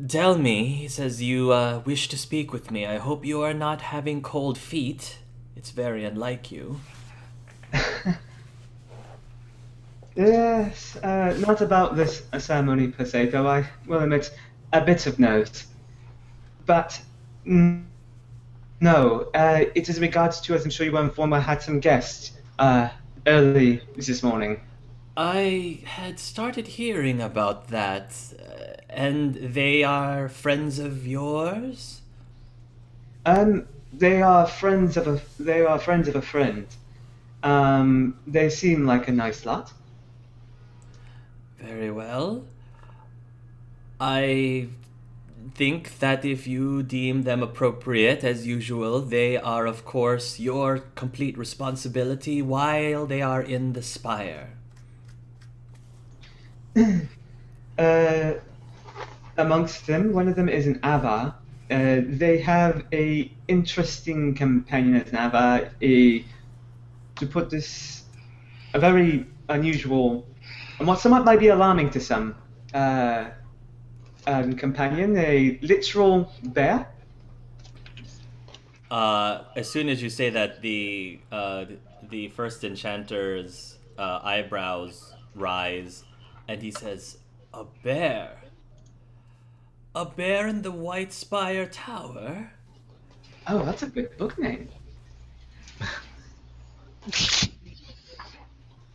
Tell me, he says you wish to speak with me. I hope you are not having cold feet. It's very unlike you. Yes, not about this ceremony per se, though I will admit a bit of nerves. But no, it is in regards to, as I'm sure you were informed, I had some guests early this morning. I had started hearing about that, and they are friends of yours? They are friends of a friend. They seem like a nice lot. Very well. I think that if you deem them appropriate, as usual, they are, of course, your complete responsibility while they are in the spire. Uh, Amongst them, one of them is an Ava. They have a interesting companion as an Ava. To put this, a very unusual, and what somewhat might be alarming to some, uh, companion, a literal bear. As soon as you say that, the first enchanter's eyebrows rise, and he says, "A bear? A bear in the White Spire Tower?" Oh, that's a good book name.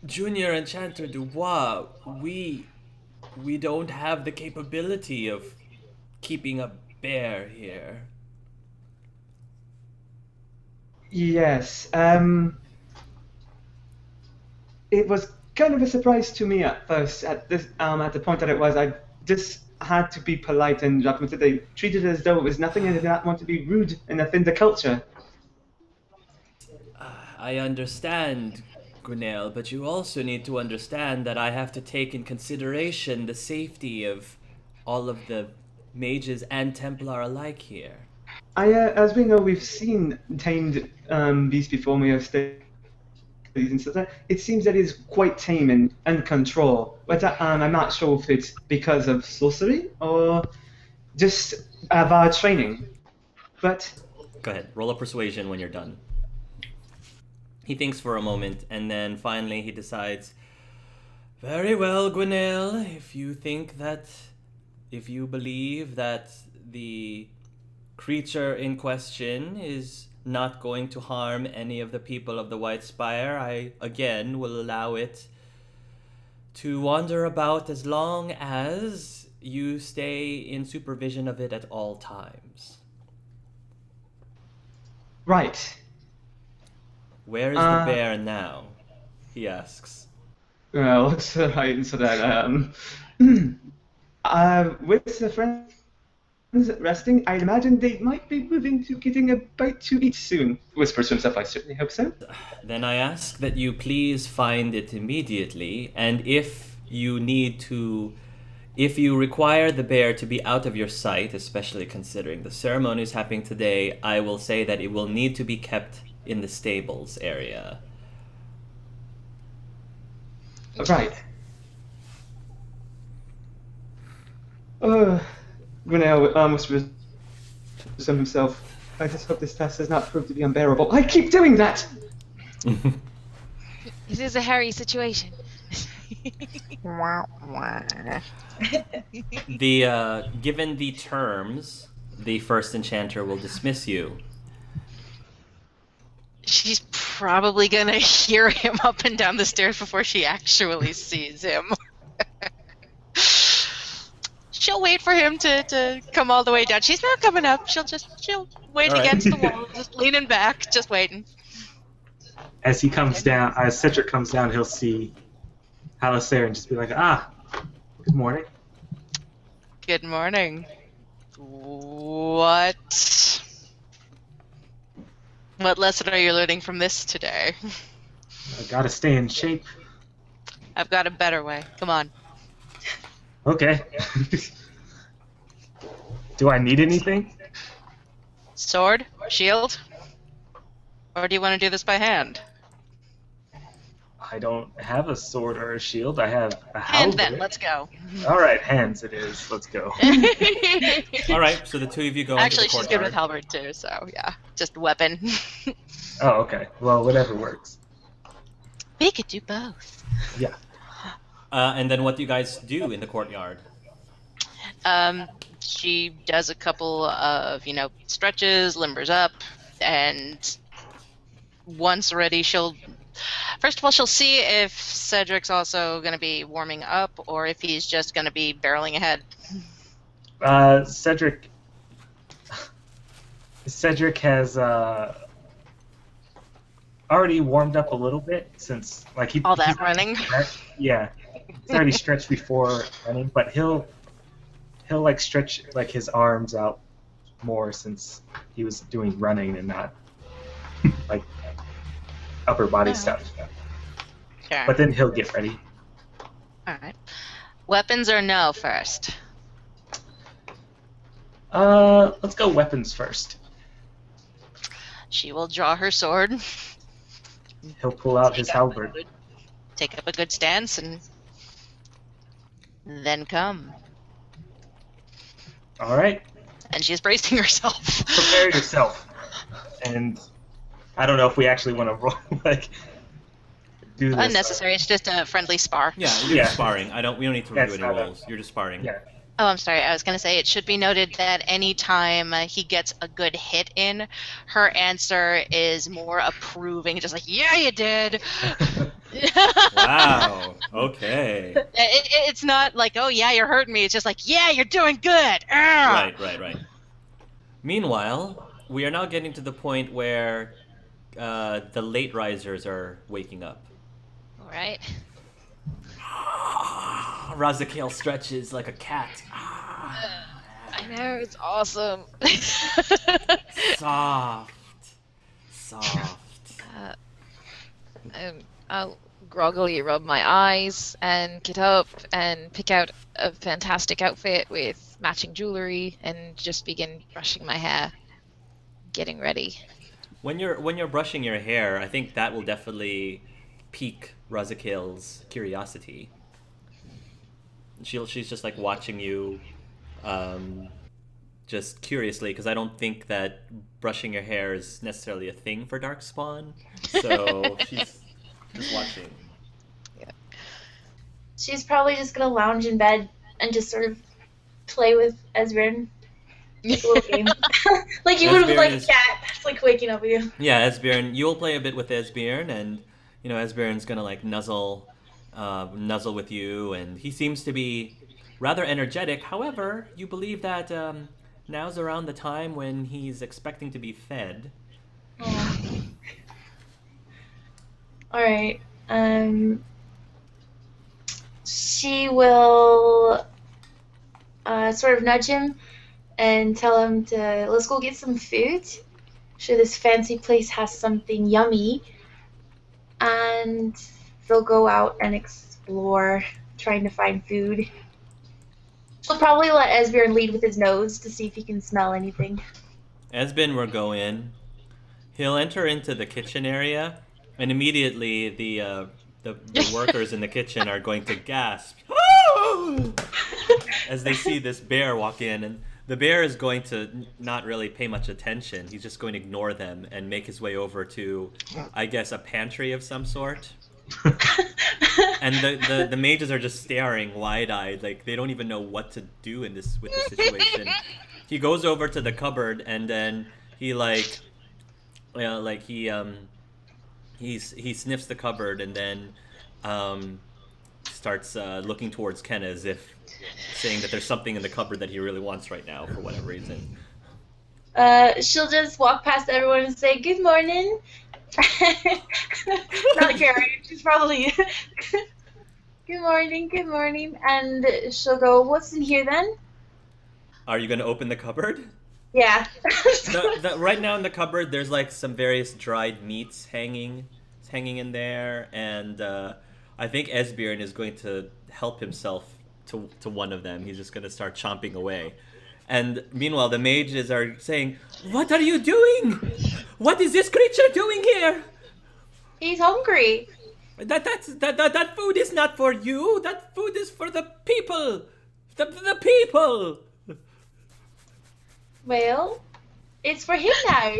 Junior Enchanter Dubois, we don't have the capability of keeping a bear here. Yes. It was kind of a surprise to me at first. At the point that it was, I just had to be polite and documented. They treated it as though it was nothing, and did not want to be rude and offend the culture. I understand, Gwenhael, but you also need to understand that I have to take in consideration the safety of all of the mages and Templar alike here. As we know, we've seen tamed beasts before. We have studies and stuff. It seems that it's quite tame and under control. But I'm not sure if it's because of sorcery or just of our training. But Go ahead, roll a persuasion when you're done. He thinks for a moment, and then finally he decides, very well, Gwenhael, if you believe that the creature in question is not going to harm any of the people of the White Spire, I again will allow it to wander about as long as you stay in supervision of it at all times. right. Where is the Uh, bear now? He asks. well, what's the right answer that? With the friends resting, I imagine they might be moving to getting a bite to eat soon. Whispers to himself, I certainly hope so. Then I ask that you please find it immediately, and if you require the bear to be out of your sight, especially considering the ceremony is happening today, I will say that it will need to be kept in the stables area. Right. Uh, Gwenhael whispers to himself, I just hope this task does not prove to be unbearable. I keep doing that! It is a hairy situation. Given the terms, the first enchanter will dismiss you. She's probably gonna hear him up and down the stairs before she actually sees him. She'll wait for him to come all the way down. She's not coming up. She'll wait All right. against the wall, just leaning back, just waiting. As he comes down, as Cedric comes down, he'll see Halasair and just be like, good morning. Good morning. What lesson are you learning from this today? I gotta stay in shape. I've got a better way. Come on. Okay. Do I need anything? Sword? Shield? Or do you want to do this by hand? I don't have a sword or a shield. I have a And halberd. then, let's go. All right, hands it is. Let's go. All right, so the two of you go into Actually, the she's good courtyard. with halberd too, so yeah. Just weapon. Oh, okay. Well, whatever works. We could do both. Yeah. And then what do you guys do in the courtyard? She does a couple of, stretches, limbers up, and once ready, first of all, she'll see if Cedric's also going to be warming up or if he's just going to be barreling ahead. Cedric has already warmed up a little bit since All that running. Yeah, he's already stretched before running, but he'll stretch his arms out more since he was doing running and not upper body stuff. Sure. But then he'll get ready. All right. Weapons or no first? Let's go weapons first. She will draw her sword. He'll pull out his halberd. Take up a good stance and then come. All right. And she's bracing herself. Prepare yourself. And I don't know if we actually want to roll do this. Unnecessary. It's just a friendly spar. Yeah, you're just sparring. We don't need to That's review any not rolls. You're just sparring. Yeah. Oh, I'm sorry. I was going to say it should be noted that anytime he gets a good hit in, her answer is more approving, just like, yeah, you did. Wow. Okay. It's not like, oh, yeah, you're hurting me. It's just like, yeah, you're doing good. Arrgh! Right. Meanwhile, we are now getting to the point where the late risers are waking up. All right. Raziel stretches like a cat. I know, it's awesome. Soft. I'll groggily rub my eyes and get up and pick out a fantastic outfit with matching jewelry and just begin brushing my hair, getting ready. When you're brushing your hair, I think that will definitely pique Raziel's curiosity. She's just like watching you, just curiously, because I don't think that brushing your hair is necessarily a thing for Darkspawn. So she's just watching. She's probably just gonna lounge in bed and just sort of play with Esbjorn. Like a little game. Like you would with like a cat that's like waking up with you. Yeah, Esbjorn, you'll play a bit with Esbjorn, and Esbjorn's gonna like nuzzle with you, and he seems to be rather energetic. However, you believe that now's around the time when he's expecting to be fed. Yeah. All right. She will sort of nudge him and tell him to let's go get some food. Sure, this fancy place has something yummy, and they'll go out and explore, trying to find food. She'll probably let Esbjorn lead with his nose to see if he can smell anything. Esbjorn will go in. He'll enter into the kitchen area, and immediately the workers in the kitchen are going to gasp as they see this bear walk in, and the bear is going to not really pay much attention. He's just going to ignore them and make his way over to, I guess, a pantry of some sort. And the mages are just staring wide-eyed, like they don't even know what to do with this situation. He goes over to the cupboard, and then he he sniffs the cupboard, and then starts looking towards Kenna as if saying that there's something in the cupboard that he really wants right now for whatever reason. She'll just walk past everyone and say, "Good morning." Not caring. She's probably good morning, and she'll go, "What's in here then?" Are you going to open the cupboard? Yeah. Right now in the cupboard, there's like some various dried meats hanging in there, and I think Esbjorn is going to help himself to one of them. He's just going to start chomping away. And meanwhile, the mages are saying, "What are you doing? What is this creature doing here?" He's hungry. That food is not for you. That food is for the people. The people. Well, it's for him now.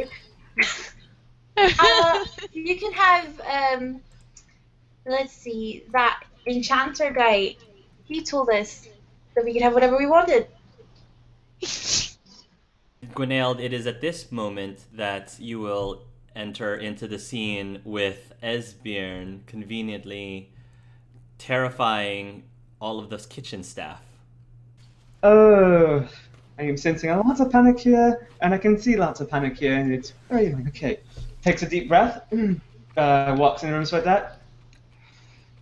You can have, let's see, that Enchanter guy. He told us that we could have whatever we wanted. Gwenhael, it is at this moment that you will enter into the scene with Esbjörn conveniently terrifying all of the kitchen staff. Oh, I am sensing a lot of panic here, and I can see lots of panic here, and it's very annoying. Okay. Takes a deep breath, walks in the room like that.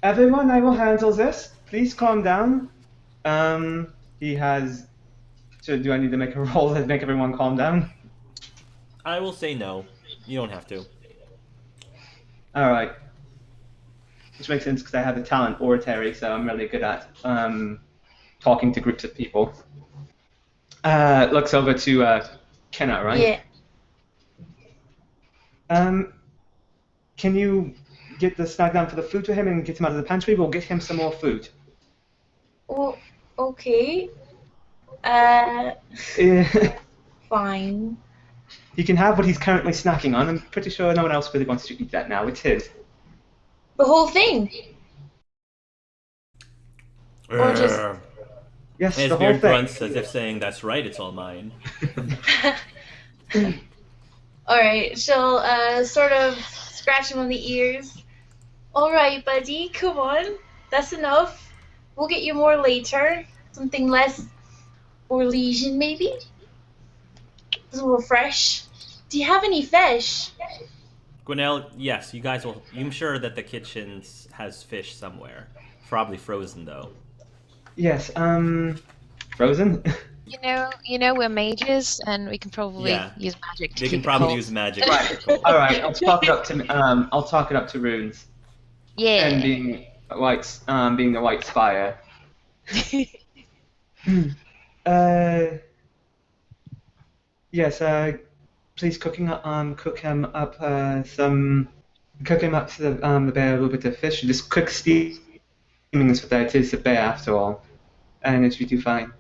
Everyone, I will handle this. Please calm down. He has... So do I need to make a roll to make everyone calm down? I will say no. You don't have to. Alright. Which makes sense because I have the talent oratory, so I'm really good at talking to groups of people. Looks over to Kenna, right? Yeah. Can you get the snack down for the food to him and get him out of the pantry? We'll get him some more food. Well, okay. Fine. He can have what he's currently snacking on. I'm pretty sure no one else really wants to eat that now. It's his. The whole thing. Or just... Yes, the whole Esbjörn thing. grunts as if saying, "That's right, it's all mine." Alright, she'll sort of scratch him on the ears. Alright, buddy, come on. That's enough. We'll get you more later. Something less Orlesian, maybe? A little fresh. Do you have any fish? Gwenhael, yes, you guys will. I'm sure that the kitchen has fish somewhere. Probably frozen, though. Yes, frozen? You know, we're mages, and we can probably Yeah. use magic to They keep can it probably cold. use magic. Right. Alright, I'll talk it up to runes. Yeah. And being the White Spire. Yes, please cook him up to the bear a little bit of fish. Just quick steaming is what that is, the bear after all. And it should do fine.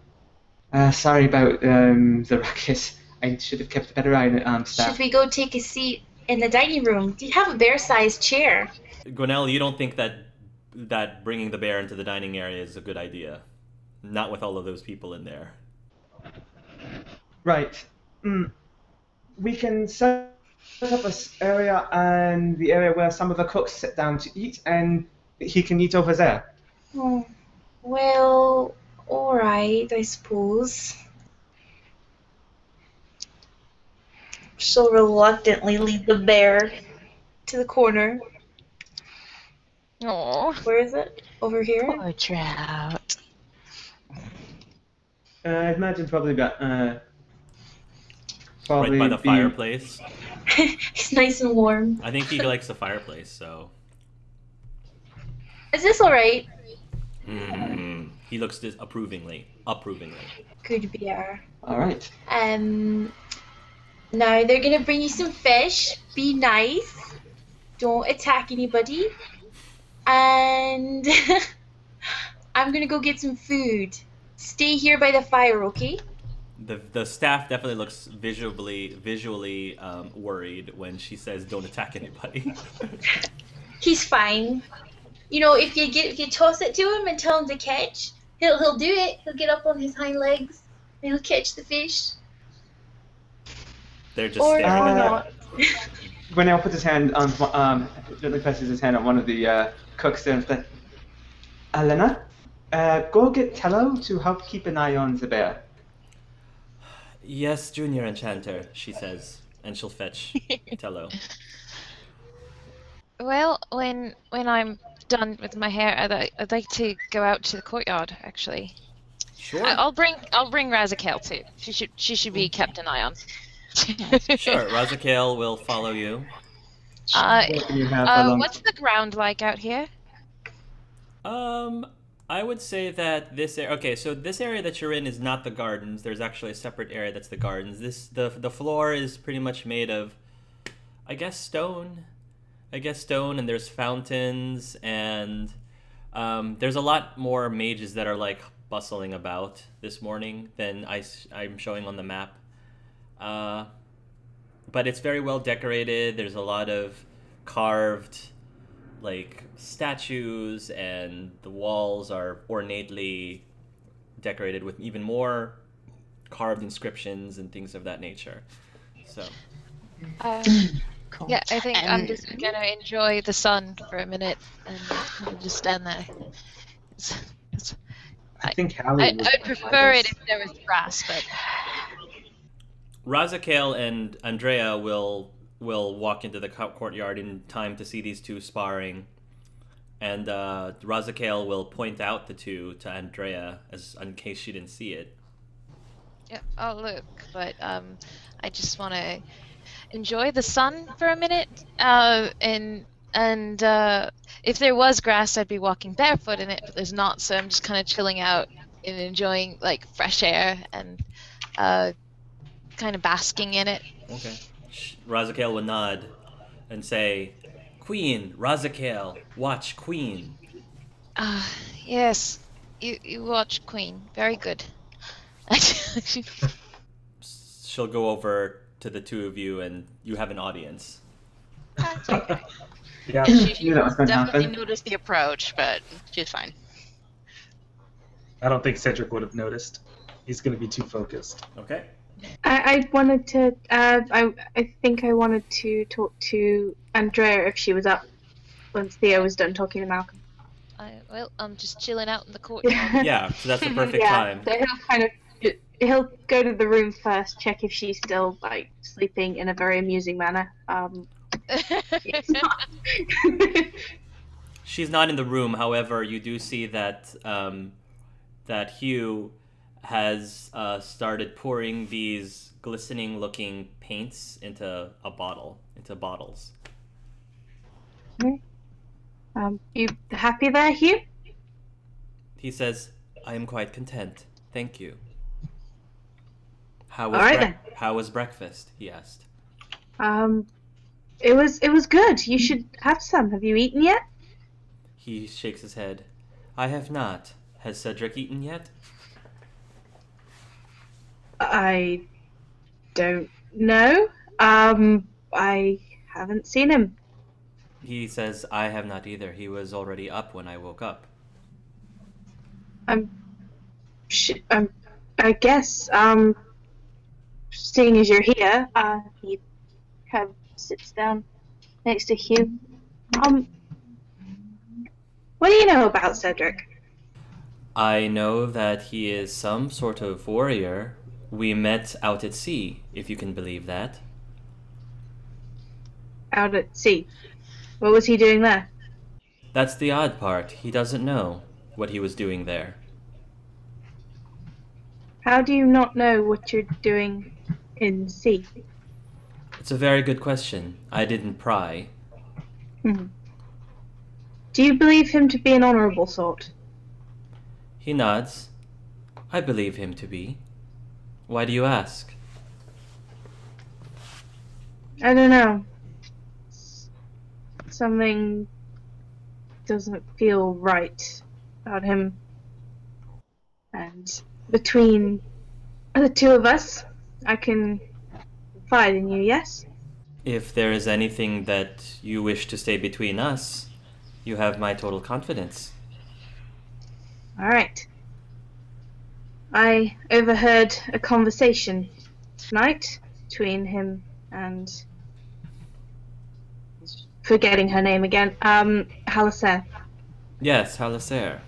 Sorry about the ruckus. I should have kept a better eye on staff. Should we go take a seat in the dining room? Do you have a bear-sized chair? Gwenhael, you don't think that bringing the bear into the dining area is a good idea? Not with all of those people in there. Right. We can set up this area and the area where some of the cooks sit down to eat, and he can eat over there. Oh, well, alright, I suppose. She'll reluctantly lead the bear to the corner. Aw. Where is it? Over here? Poor trout. I imagine probably Right by the fireplace. It's nice and warm. I think he likes the fireplace, so. Is this alright? He looks approvingly. Good bear. All right. Now they're gonna bring you some fish. Be nice. Don't attack anybody. And I'm gonna go get some food. Stay here by the fire, okay? The staff definitely looks visually worried when she says, "Don't attack anybody." He's fine. You know, if you toss it to him and tell him to catch, he'll do it. He'll get up on his hind legs and he'll catch the fish. They're just Or staring at not. Gwenhael puts his hand on, gently presses his hand on one of the cooks there and says, Elena, go get Tello to help keep an eye on the bear. Yes, Junior Enchanter, she says, and she'll fetch Tello. Well, when I'm done with my hair, I'd like to go out to the courtyard. Actually, Sure. I'll bring Resurgence too. She should be kept an eye on. Sure, Resurgence will follow you. What can you have for lunch? What's the ground like out here? I would say that this area. Okay, so this area that you're in is not the gardens. There's actually a separate area that's the gardens. The floor is pretty much made of, I guess, stone. I guess, stone, and there's fountains, and there's a lot more mages that are like bustling about this morning than I'm showing on the map. But it's very well decorated. There's a lot of carved like statues, and the walls are ornately decorated with even more carved inscriptions and things of that nature. So Cool. Yeah, I think I'm And- just gonna enjoy the sun for a minute and just stand there. I think Hallie I was would prefer it if there was grass, but Razakael and Andrea will walk into the courtyard in time to see these two sparring, and Razakael will point out the two to Andrea as in case she didn't see it. yeah, I'll look. But I just want to enjoy the sun for a minute. And if there was grass, I'd be walking barefoot in it, but there's not, so I'm just kind of chilling out and enjoying like fresh air and kind of basking in it. Okay. Razakael will nod and say, "Queen, Razakael, watch Queen." Yes, you watch Queen. Very good. She'll go over to the two of you, and you have an audience. That's okay. Yeah. She Knew that was going to definitely happen. noticed the approach, but she's fine. I don't think Cedric would have noticed. He's going to be too focused. Okay. I wanted to. I think I wanted to talk to Andrea if she was up once Theo was done talking to Malcolm. I'm just chilling out in the courtyard. Yeah, so that's the perfect yeah, time. so he'll go to the room first, check if she's still like sleeping in a very amusing manner. It's not. She's not in the room. However, you do see that that Hugh has started pouring these glistening-looking paints into bottles. You happy there, Hugh? He says, "I am quite content, thank you." All right, then. How was breakfast? He asked. It was good. You should have some. Have you eaten yet? He shakes his head. "I have not. Has Cedric eaten yet?" I don't know. I haven't seen him. He says, "I have not either. He was already up when I woke up." I guess. Seeing as you're here, he kind of sits down next to Hugh. What do you know about Cedric? I know that he is some sort of warrior. We met out at sea, if you can believe that. Out at sea. What was he doing there? That's the odd part. He doesn't know what he was doing there. How do you not know what you're doing in sea? It's a very good question. I didn't pry. Hmm. Do you believe him to be an honourable sort? He nods. I believe him to be. Why do you ask? I don't know. Something doesn't feel right about him. And between the two of us, I can confide in you, yes? If there is anything that you wish to stay between us, you have my total confidence. Alright. I overheard a conversation tonight between him and... forgetting her name again, Halaser. Yes, Halaser.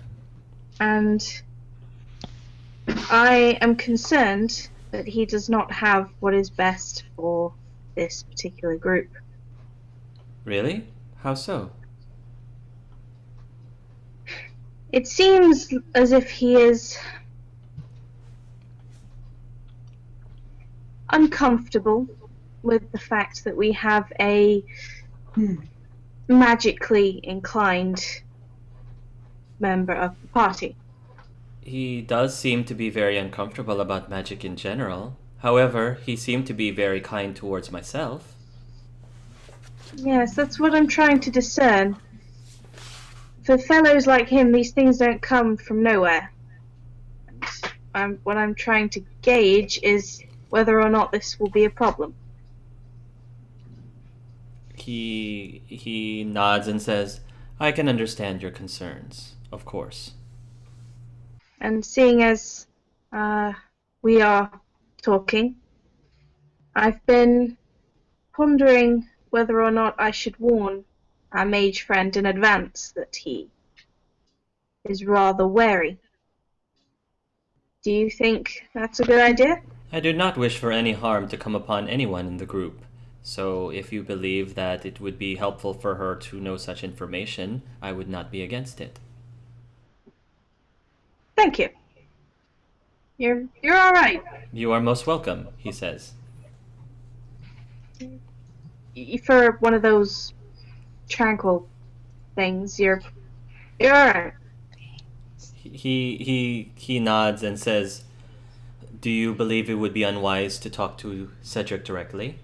And I am concerned that he does not have what is best for this particular group. Really? How so? It seems as if he is uncomfortable with the fact that we have a magically inclined member of the party. He does seem to be very uncomfortable about magic in general. However, he seemed to be very kind towards myself. Yes, that's what I'm trying to discern. For fellows like him, these things don't come from nowhere. And what I'm trying to gauge is whether or not this will be a problem. He nods and says, I can understand your concerns, of course. And seeing as we are talking, I've been pondering whether or not I should warn our mage friend in advance that he is rather wary. Do you think that's a good idea? I do not wish for any harm to come upon anyone in the group, so if you believe that it would be helpful for her to know such information, I would not be against it. Thank you. You're all right. You are most welcome, he says. For one of those tranquil things, you're all right. He nods and says, do you believe it would be unwise to talk to Cedric directly?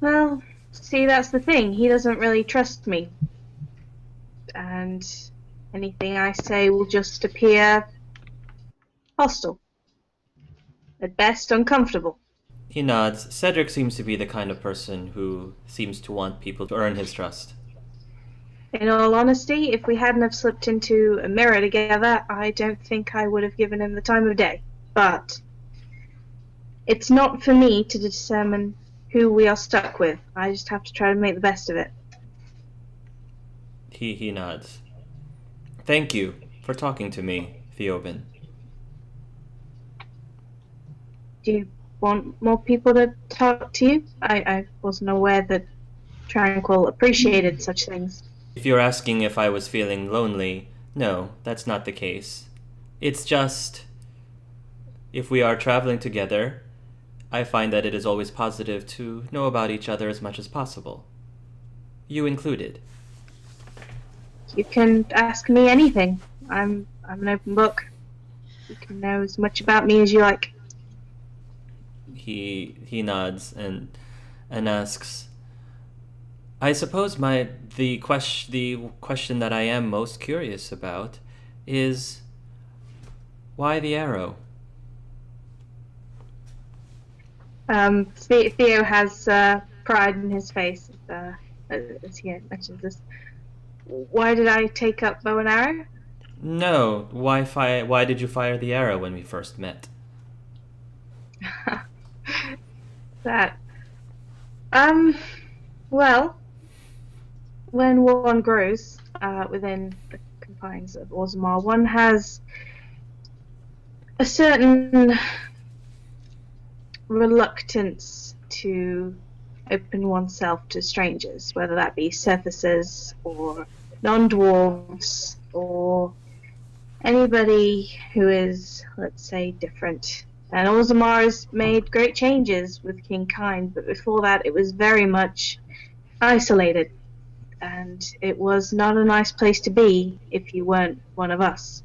Well, see, that's the thing. He doesn't really trust me. And anything I say will just appear hostile. At best, uncomfortable. He nods. Cedric seems to be the kind of person who seems to want people to earn his trust. In all honesty, if we hadn't have slipped into a mirror together, I don't think I would have given him the time of day. But it's not for me to determine who we are stuck with. I just have to try to make the best of it. He nods. Thank you for talking to me, Theoben. Do you want more people to talk to you? I wasn't aware that Tranquil appreciated such things. If you're asking if I was feeling lonely, no, that's not the case. It's just, if we are traveling together, I find that it is always positive to know about each other as much as possible. You included. You can ask me anything. I'm an open book. You can know as much about me as you like. He nods and asks, I suppose the question that I am most curious about is, why the arrow? Theo has pride in his face as he mentions this. Why did I take up bow and arrow? No, why did you fire the arrow when we first met? That. Well, when one grows within the confines of Orzammar, one has a certain reluctance to open oneself to strangers, whether that be surfacers or non-dwarves or anybody who is, let's say, different. And Orzammar has made great changes with King Kind, but before that it was very much isolated, and it was not a nice place to be if you weren't one of us.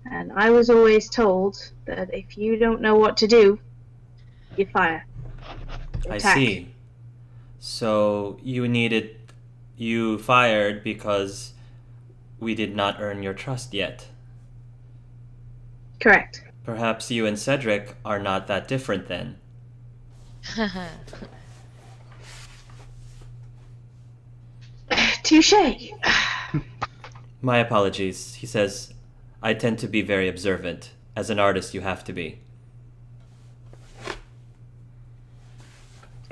And I was always told that if you don't know what to do, you fire. You I attack. see. So you fired because we did not earn your trust yet. Correct. Perhaps you and Cedric are not that different then. Touché. My apologies, he says. I tend to be very observant. As an artist, you have to be.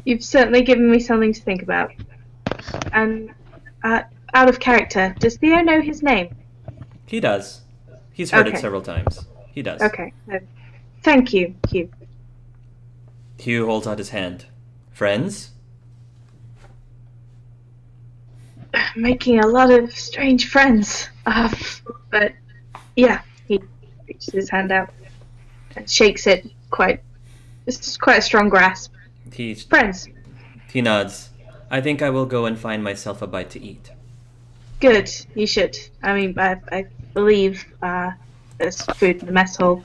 You've certainly given me something to think about. And out of character, does Theo know his name? He does. He's heard it Okay. several times. He does. Okay. Thank you, Hugh. Hugh holds out his hand. Friends? Making a lot of strange friends. But yeah, he reaches his hand out and shakes it It's quite a strong grasp. Friends. He nods. I think I will go and find myself a bite to eat. Good. You should. I mean, I believe there's food in the mess hall.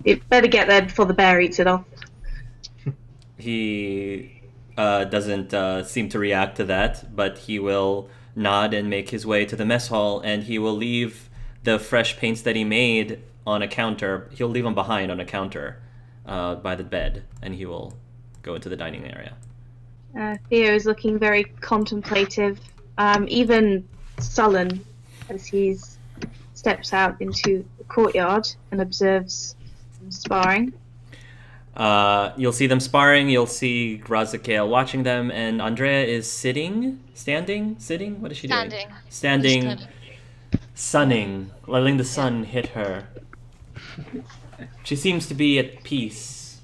You better get there before the bear eats it all. He doesn't seem to react to that, but he will nod and make his way to the mess hall, and he will leave the fresh paints that he made on a counter. He'll leave them behind on a counter by the bed, and he will go into the dining area. Theo is looking very contemplative, even sullen, as he steps out into the courtyard and observes them sparring. You'll see them sparring, you'll see Gwenhael watching them, and Andrea is sitting? What is she doing? Standing, sunning, letting the sun hit her. She seems to be at peace.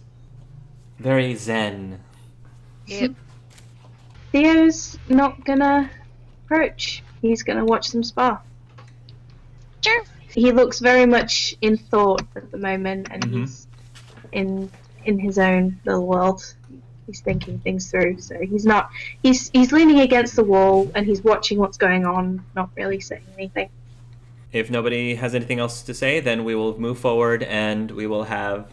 Very zen. Yep. Theo's not gonna approach. He's gonna watch them spar. Sure. He looks very much in thought at the moment, and he's in his own little world. He's thinking things through. So he's not. He's leaning against the wall, and he's watching what's going on, not really saying anything. If nobody has anything else to say, then we will move forward and we will have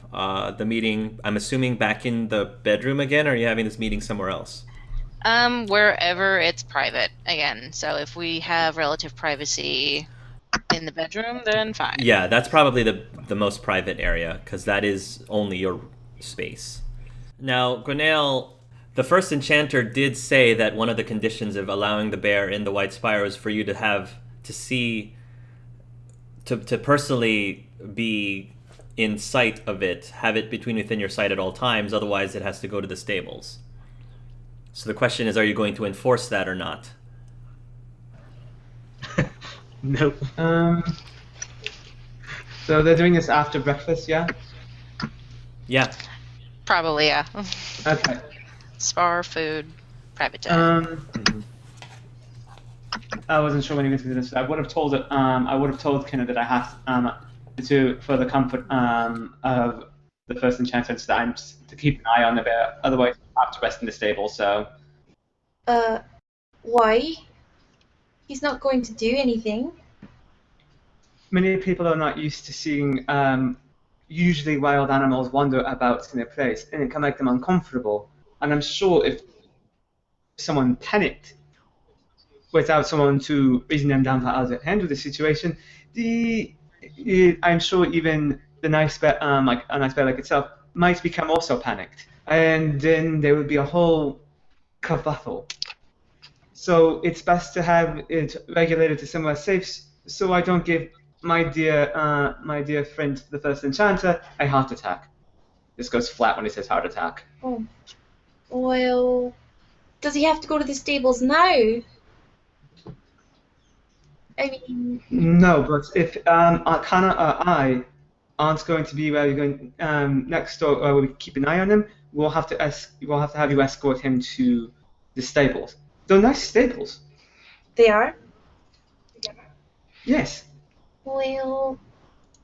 the meeting, I'm assuming, back in the bedroom again, or are you having this meeting somewhere else? Wherever it's private again. So if we have relative privacy in the bedroom, then fine. Yeah, that's probably the most private area, because that is only your space. Now, Gwenhael, the first enchanter did say that one of the conditions of allowing the bear in the White Spire was for you to have to see, to personally be in sight of it, have it within your sight at all times, otherwise it has to go to the stables. So the question is, are you going to enforce that or not? Nope. So they're doing this after breakfast, yeah? Yeah. Probably, yeah. Okay. Spar, food, private time. I wasn't sure when you were going to do this. I would have told Kenna that I have for the comfort of the first enchanter to keep an eye on the bear. Otherwise, I have to rest in the stable. So. Why? He's not going to do anything. Many people are not used to seeing usually wild animals wander about in a place, and it can make them uncomfortable. And I'm sure if someone panicked without someone to reason them down how to handle the situation, I'm sure even the nice bear, like a nice bear like itself, might become also panicked, and then there would be a whole kerfuffle. So it's best to have it regulated to somewhere safe, so I don't give my dear friend, the first enchanter, a heart attack. This goes flat when he says heart attack. Oh, well, does he have to go to the stables now? I mean... No, but if Arcana or I aren't going to be where you're going next door, or we keep an eye on him, we'll have to have you escort him to the stables. They're nice stables. They are? Yes. Well...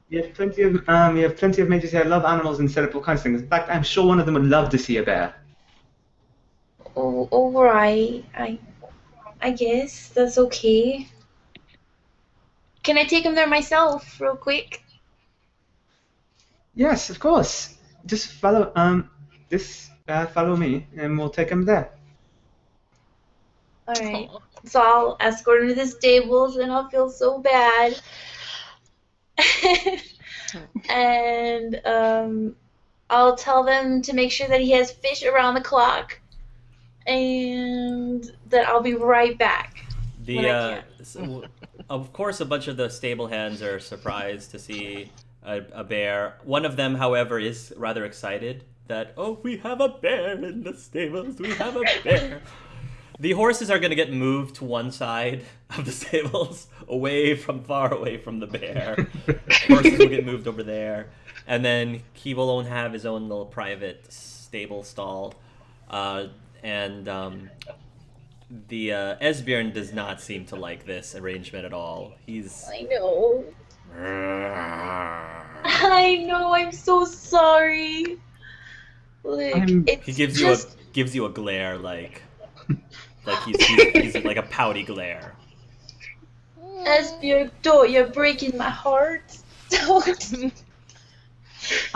We have plenty of mages here who love animals and set up all kinds of things. In fact, I'm sure one of them would love to see a bear. Oh, alright. I guess that's okay. Can I take him there myself, real quick? Yes, of course. Just follow follow me, and we'll take him there. Alright. So I'll escort him to the stables, and I'll feel so bad. And I'll tell them to make sure that he has fish around the clock, and that I'll be right back. Of course, a bunch of the stable hands are surprised to see a bear. One of them, however, is rather excited that, oh, we have a bear in the stables. We have a bear. The horses are going to get moved to one side of the stables, far away from the bear. Horses will get moved over there. And then he will have his own little private stable stall. The Esbjorn does not seem to like this arrangement at all. I know. I know. I'm so sorry. He gives you a glare like he's like a pouty glare. Esbjorn, don't, you're breaking my heart. Don't.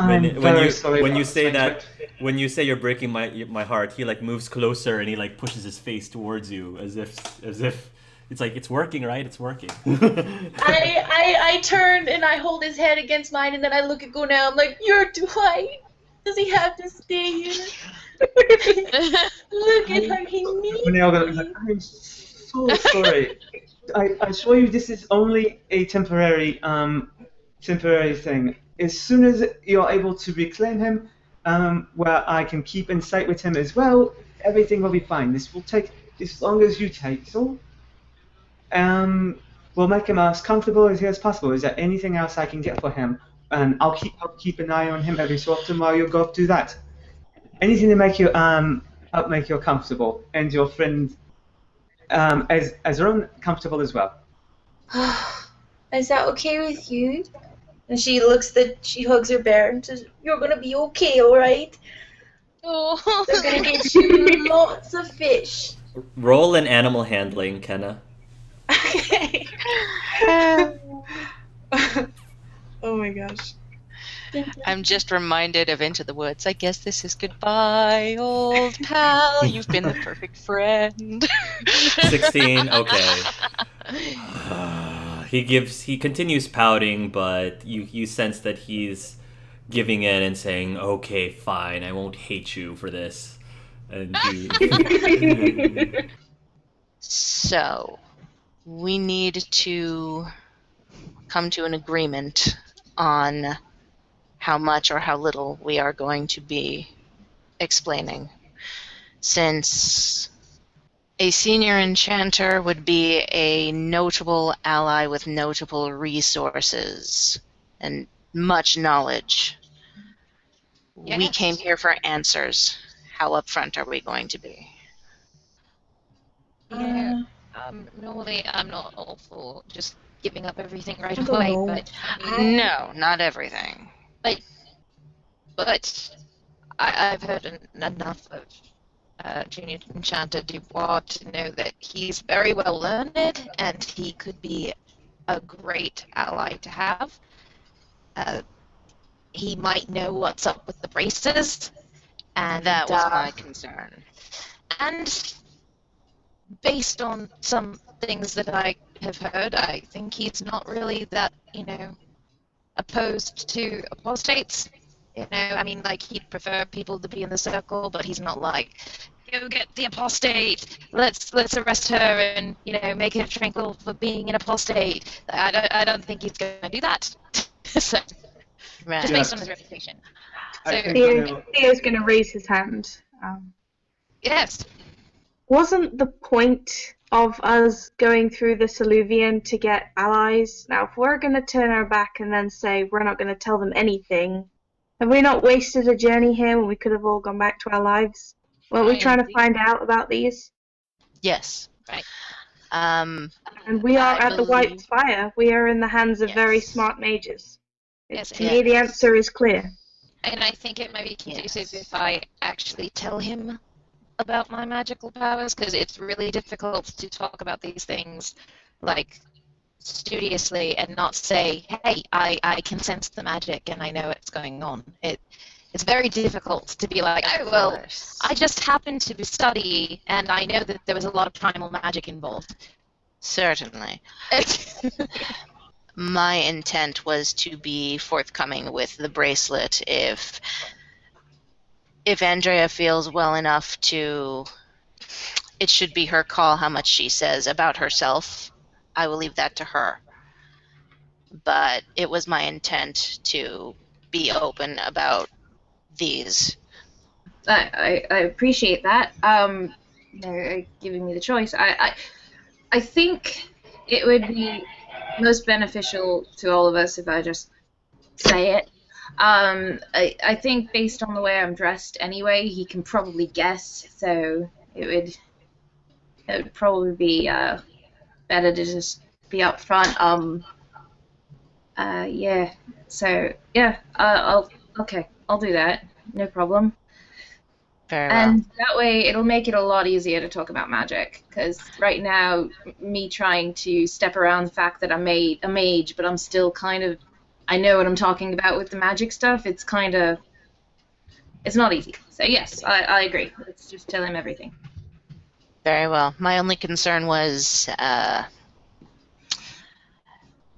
I'm very sorry. when you about say this, that, when you say you're breaking my heart, he like moves closer and he like pushes his face towards you as if it's like it's working, right? It's working. I turn and I hold his head against mine, and then I look at Gwenhael. I'm like, "You're Dwight. Does he have to stay here? Look at him. He needs Gwenhael, me." I'm so sorry. I assure you, this is only a temporary thing. As soon as you're able to reclaim him, where I can keep in sight with him as well, everything will be fine. This will take as long as you take. So, we'll make him as comfortable as possible. Is there anything else I can get for him? And I'll keep an eye on him every so often while you go through that. Anything to make you help make you comfortable and your friend as your own comfortable as well. Is that okay with you? And she hugs her bear and says, "You're gonna be okay, all right? Oh. They're gonna get you lots of fish." Roll an animal handling, Kenna. Okay. Oh my gosh. I'm just reminded of Into the Woods. I guess this is goodbye, old pal. You've been the perfect friend. 16. Okay. He continues pouting, but you sense that he's giving in and saying, "Okay, fine, I won't hate you for this." And So, we need to come to an agreement on how much or how little we are going to be explaining. Since a senior enchanter would be a notable ally with notable resources and much knowledge, we Yes. came here for answers. How upfront are we going to be? Yeah. Normally I'm not all for just giving up everything right I don't away, know. but No, not everything. but I've heard enough of Junior Enchanter Dubois to know that he's very well learned and he could be a great ally to have. He might know what's up with the braces, and That was my concern. And based on some things that I have heard, I think he's not really that, opposed to apostates. I mean, like, he'd prefer people to be in the circle, but he's not like, go get the apostate, let's arrest her and, make her tranquil for being an apostate. I don't think he's going to do that. So, Right. just based on his reputation. I So, think Theo's going to raise his hand. yes. Wasn't the point of us going through the Soluvian to get allies? Now, if we're going to turn our back and then say we're not going to tell them anything, have we not wasted a journey here when we could have all gone back to our lives? Weren't we trying to find out about these? Yes. Right. And we are I at the White believe- Spire. We are in the hands of very Yes. smart mages. Yes, To me, the answer is clear. And I think it might be conducive Yes. if I actually tell him about my magical powers, because it's really difficult to talk about these things, like, studiously and not say, hey, I can sense the magic and I know what's going on. It's very difficult to be like, oh, well, course. I just happened to study and I know that there was a lot of primal magic involved. Certainly. My intent was to be forthcoming with the bracelet if Andrea feels well enough to. It should be her call how much she says about herself. I will leave that to her. But it was my intent to be open about these. I appreciate that. Giving me the choice. I think it would be most beneficial to all of us if I just say it. I think based on the way I'm dressed anyway, he can probably guess. So it would probably be better to just be upfront. Yeah. So yeah. I'll do that. No problem. Very well. And that way, it'll make it a lot easier to talk about magic. Because right now, me trying to step around the fact that I'm a mage, but I'm still kind of I know what I'm talking about with the magic stuff. It's not easy. So yes, I agree. Let's just tell him everything. Very well. My only concern was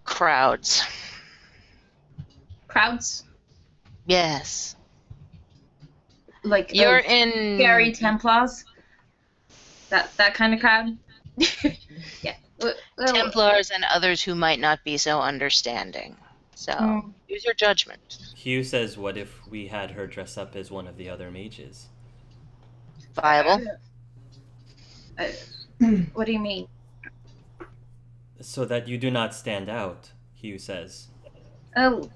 crowds. Crowds? Yes. Like You're in Gary Templars? That kind of crowd? Yeah. Well, Templars and others who might not be so understanding. So use your judgment. Hugh says, what if we had her dress up as one of the other mages? Viable. What do you mean? So that you do not stand out, Hugh says. Oh,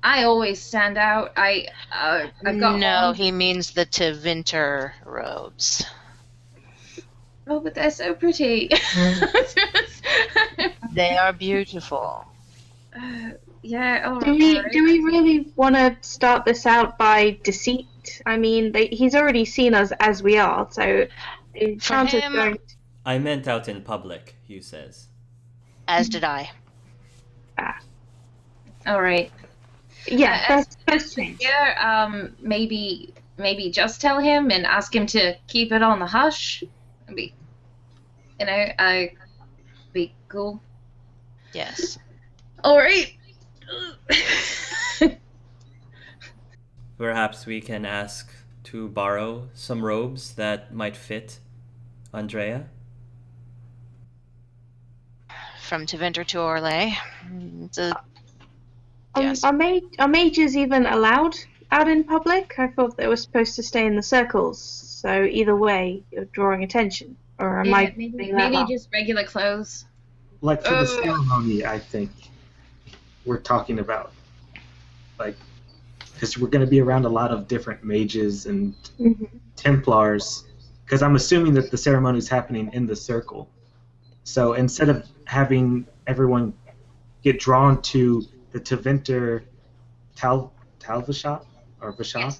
I always stand out. I've got No, one. he means the Tevinter robes. Oh, but they're so pretty. They are beautiful. Yeah. All Do right. we really want to start this out by deceit? I mean, he's already seen us as we are, so chances him- going. I meant out in public, Hugh says. As did I. All right. Yeah, that's change. Yeah. Maybe just tell him and ask him to keep it on the hush. Be cool. Yes. All right. Perhaps we can ask to borrow some robes that might fit Andrea. From Tevinter to Orlais. Yes. Are mages even allowed out in public? I thought they were supposed to stay in the circles. So either way, you're drawing attention. Or am I being that maybe wrong? just regular clothes. Like for the ceremony, I think we're talking about, like, because we're going to be around a lot of different mages and Templars, because I'm assuming that the ceremony is happening in the circle. So instead of having everyone get drawn to the Tevinter Talvashop or Vashop,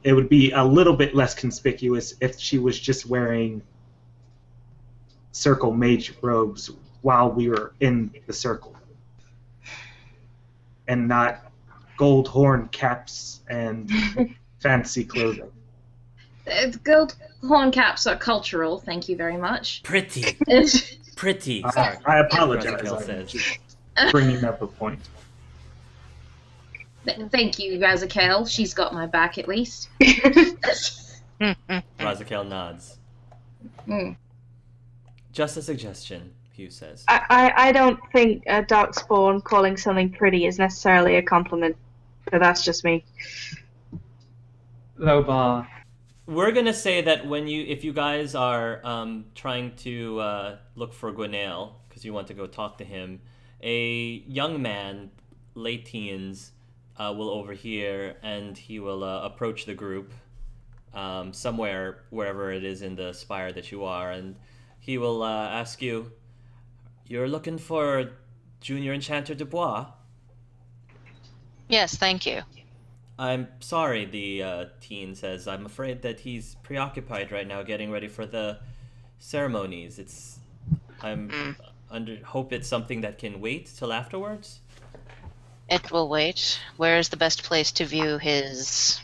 it would be a little bit less conspicuous if she was just wearing circle mage robes while we were in the circle, and not gold horn caps and fancy clothing. Gold horn caps are cultural. Thank you very much. Pretty. Pretty. Sorry. I apologize. Raziel I'm says. just bringing up a point. Thank you, Raziel. She's got my back at least. Raziel nods. Mm. Just a suggestion, Hugh says. I don't think Darkspawn calling something pretty is necessarily a compliment, but that's just me. Low bar. We're gonna say that if you guys are trying to look for Gwenhael because you want to go talk to him, a young man, late teens, will overhear and he will approach the group somewhere wherever it is in the spire that you are, and he will ask you, "You're looking for Junior Enchanter Dubois?" Yes, thank you. "I'm sorry," the teen says. "I'm afraid that he's preoccupied right now getting ready for the ceremonies. Hope it's something that can wait till afterwards." It will wait. Where is the best place to view his...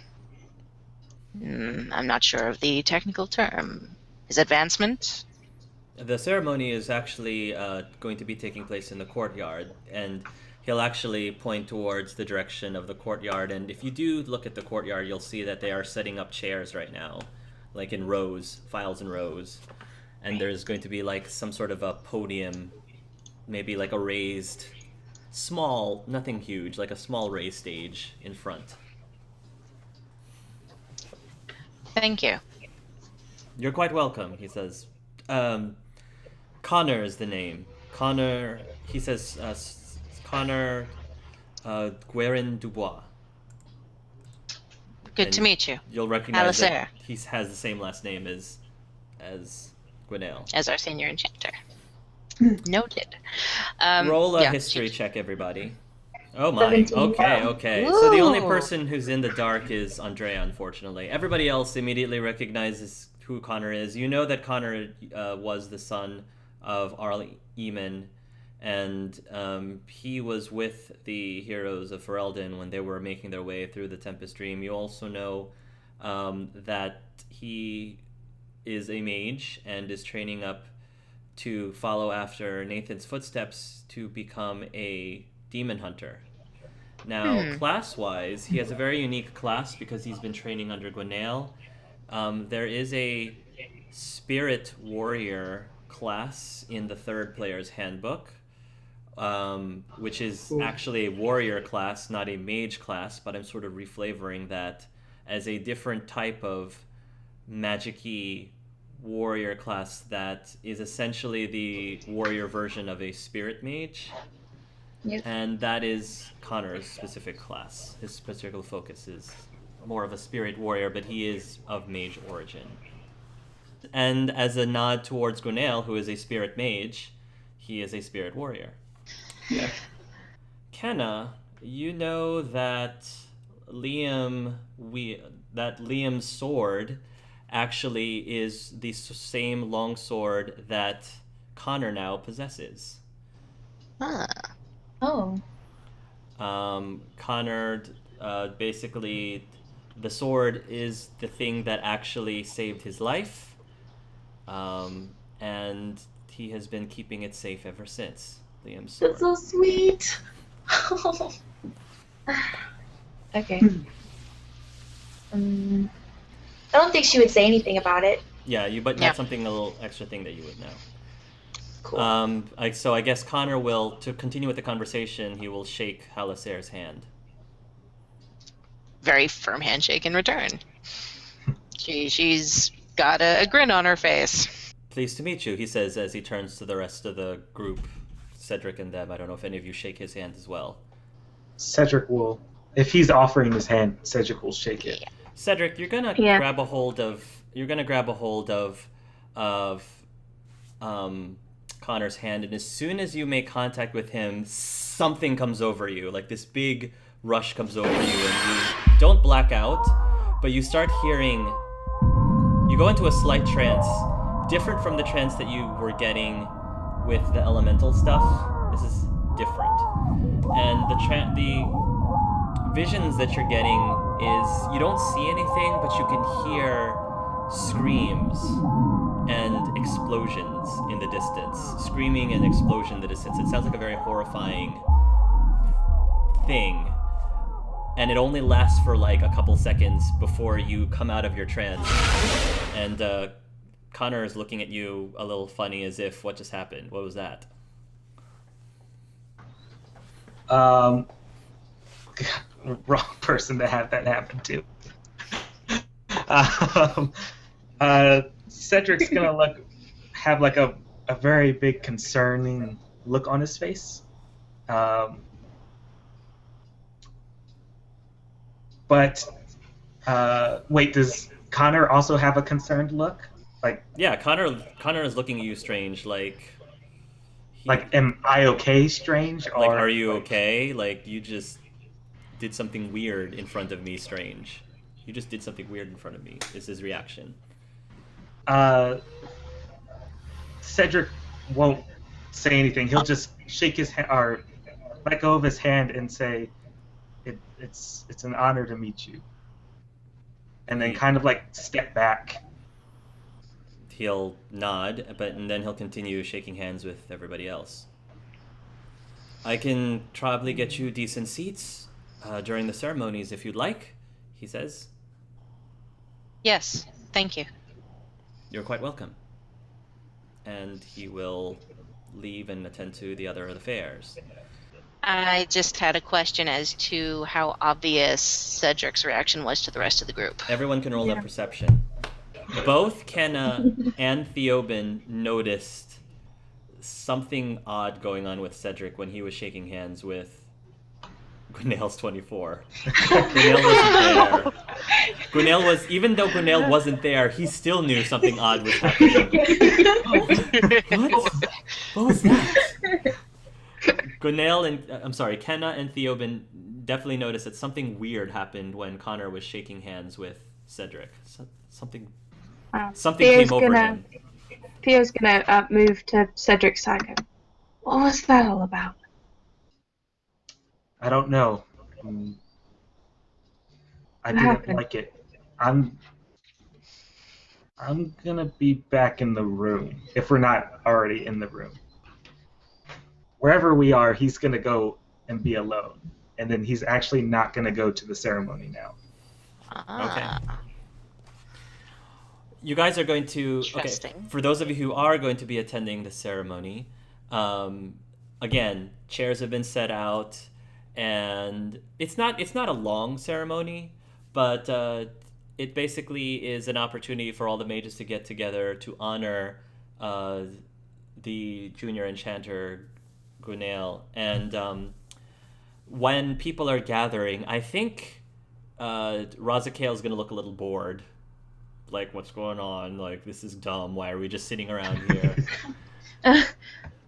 I'm not sure of the technical term. His advancement? The ceremony is actually going to be taking place in the courtyard, and he'll actually point towards the direction of the courtyard, and if you do look at the courtyard, you'll see that they are setting up chairs right now, like in rows, files in rows, and there's going to be like some sort of a podium, maybe like a raised, small, nothing huge, like a small raised stage in front. Thank you. "You're quite welcome," he says. Connor is the name. Connor, he says, Connor Guerin Dubois. Good And to meet you. You'll recognize Alistair. that he has the same last name as Gwenhael. As our Senior Enchanter. Noted. Roll a yeah. history check, everybody. Oh my. 17. Okay. So the only Ooh. person who's in the dark is Andrea, unfortunately. Everybody else immediately recognizes who Connor is. You know that Connor was the son of Arl Eamon and he was with the heroes of Ferelden when they were making their way through the Tempest Dream. You also know that he is a mage and is training up to follow after Nathan's footsteps to become a demon hunter. Now, class-wise, he has a very unique class because he's been training under Gwenhael. There is a spirit warrior class in the third player's handbook, which is actually a warrior class, not a mage class, but I'm sort of reflavoring that as a different type of magic-y warrior class that is essentially the warrior version of a spirit mage. Yep. And that is Connor's specific class. His particular focus is more of a spirit warrior, but he is of mage origin. And as a nod towards Gwenhael, who is a spirit mage, he is a spirit warrior. Yeah. Kenna, you know that Liam's sword actually is the same longsword that Connor now possesses. Oh. Connor, basically, the sword is the thing that actually saved his life, and he has been keeping it safe ever since. Liam's sword. That's so sweet. Okay. I don't think she would say anything about it. Yeah, but that's something, a little extra thing that you would know. Cool. So I guess Connor will, to continue with the conversation, he will shake Halaser's hand. Very firm handshake in return. She's got a grin on her face. Pleased to meet you, he says as he turns to the rest of the group, Cedric and them. I don't know if any of you shake his hand as well. Cedric will, if he's offering his hand, Cedric will shake it. Cedric, you're gonna grab a hold of Connor's hand, and as soon as you make contact with him, something comes over you, like this big rush comes over you, and you don't black out, but you start hearing, you go into a slight trance, different from the trance that you were getting with the elemental stuff. This is different, and the visions that you're getting is, you don't see anything, but you can hear screams and explosions in the distance. Screaming and explosion in the distance. It sounds like a very horrifying thing. And it only lasts for like a couple seconds before you come out of your trance. And Connor is looking at you a little funny as if, what just happened? What was that? Wrong person to have that happen to. Cedric's gonna have like a very big concerning look on his face. But wait, does Connor also have a concerned look? Yeah, Connor is looking at you strange, like am I okay strange? Or are you okay? Like, you just did something weird in front of me strange. You just did something weird in front of me, is his reaction. Cedric won't say anything. He'll just shake his hand, or let go of his hand and say, it's an honor to meet you. And then kind of step back. He'll nod, and then he'll continue shaking hands with everybody else. I can probably get you decent seats during the ceremonies if you'd like, he says. Yes, thank you. You're quite welcome. And he will leave and attend to the other affairs. I just had a question as to how obvious Cedric's reaction was to the rest of the group. Everyone can roll a perception. Both Kenna and Theobin noticed something odd going on with Cedric when he was shaking hands with Gwenhael's 24. Gwenhael wasn't there. Even though Gwenhael wasn't there, he still knew something odd was happening. What? What was that? Kenna and Theobin definitely noticed that something weird happened when Connor was shaking hands with Cedric. Something came over him. Theo's gonna move to Cedric's side. What was that all about? I don't know. I What didn't happened? like it. I'm gonna be back in the room if we're not already in the room. Wherever we are, he's gonna go and be alone, and then he's actually not gonna go to the ceremony now. Okay. You guys are going to... Okay, Interesting. for those of you who are going to be attending the ceremony, again, chairs have been set out, and it's not a long ceremony, but it basically is an opportunity for all the mages to get together to honor the Junior Enchanter Gwenhael. And when people are gathering, I think Razakel is going to look a little bored. Like, what's going on? Like, this is dumb. Why are we just sitting around here?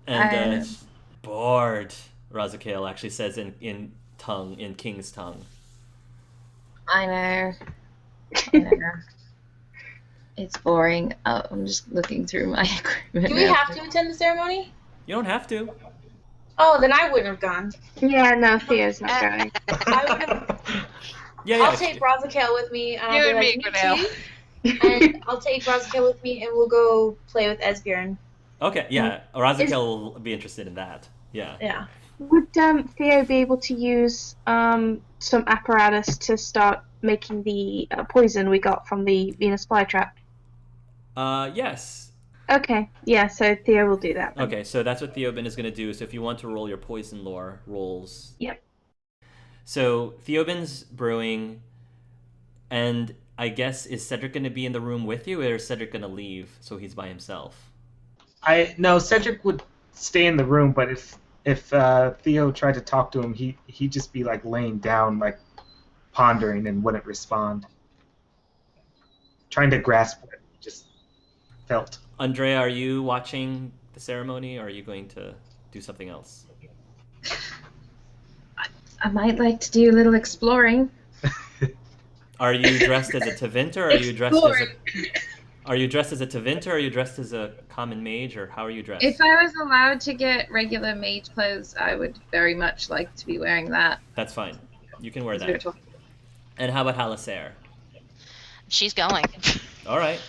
And bored, Razakel actually says in King's tongue. I know. It's boring. I'm just looking through my equipment. Do we have to attend the ceremony? You don't have to. Oh, then I wouldn't have gone. Yeah, no, Theo's not going. I would have. Yeah, I'll take Razakel with me. And You I'll and be me, like, Gwenhael. too. And I'll take Razakel with me, and we'll go play with Esbjorn. Okay, yeah. Razakel will be interested in that. Yeah. Yeah. Would Theo be able to use some apparatus to start making the poison we got from the Venus flytrap? Yes. Okay, yeah, so Theo will do that. Then. Okay, so that's what Theobin is going to do. So if you want to roll your poison lore rolls. Yep. So Theobin's brewing, and I guess, is Cedric going to be in the room with you, or is Cedric going to leave so he's by himself? No, Cedric would stay in the room, but if Theo tried to talk to him, he'd just be like laying down, like pondering, and wouldn't respond. Trying to grasp what he just felt. Andrea, are you watching the ceremony, or are you going to do something else? I might like to do a little exploring. Are you dressed as a Tevinter, or are you dressed as a... Are you dressed as a Tevinter, or are you dressed as a common mage, or how are you dressed? If I was allowed to get regular mage clothes, I would very much like to be wearing that. That's fine. You can wear As we were that. talking. And how about Halasair? She's going. All right.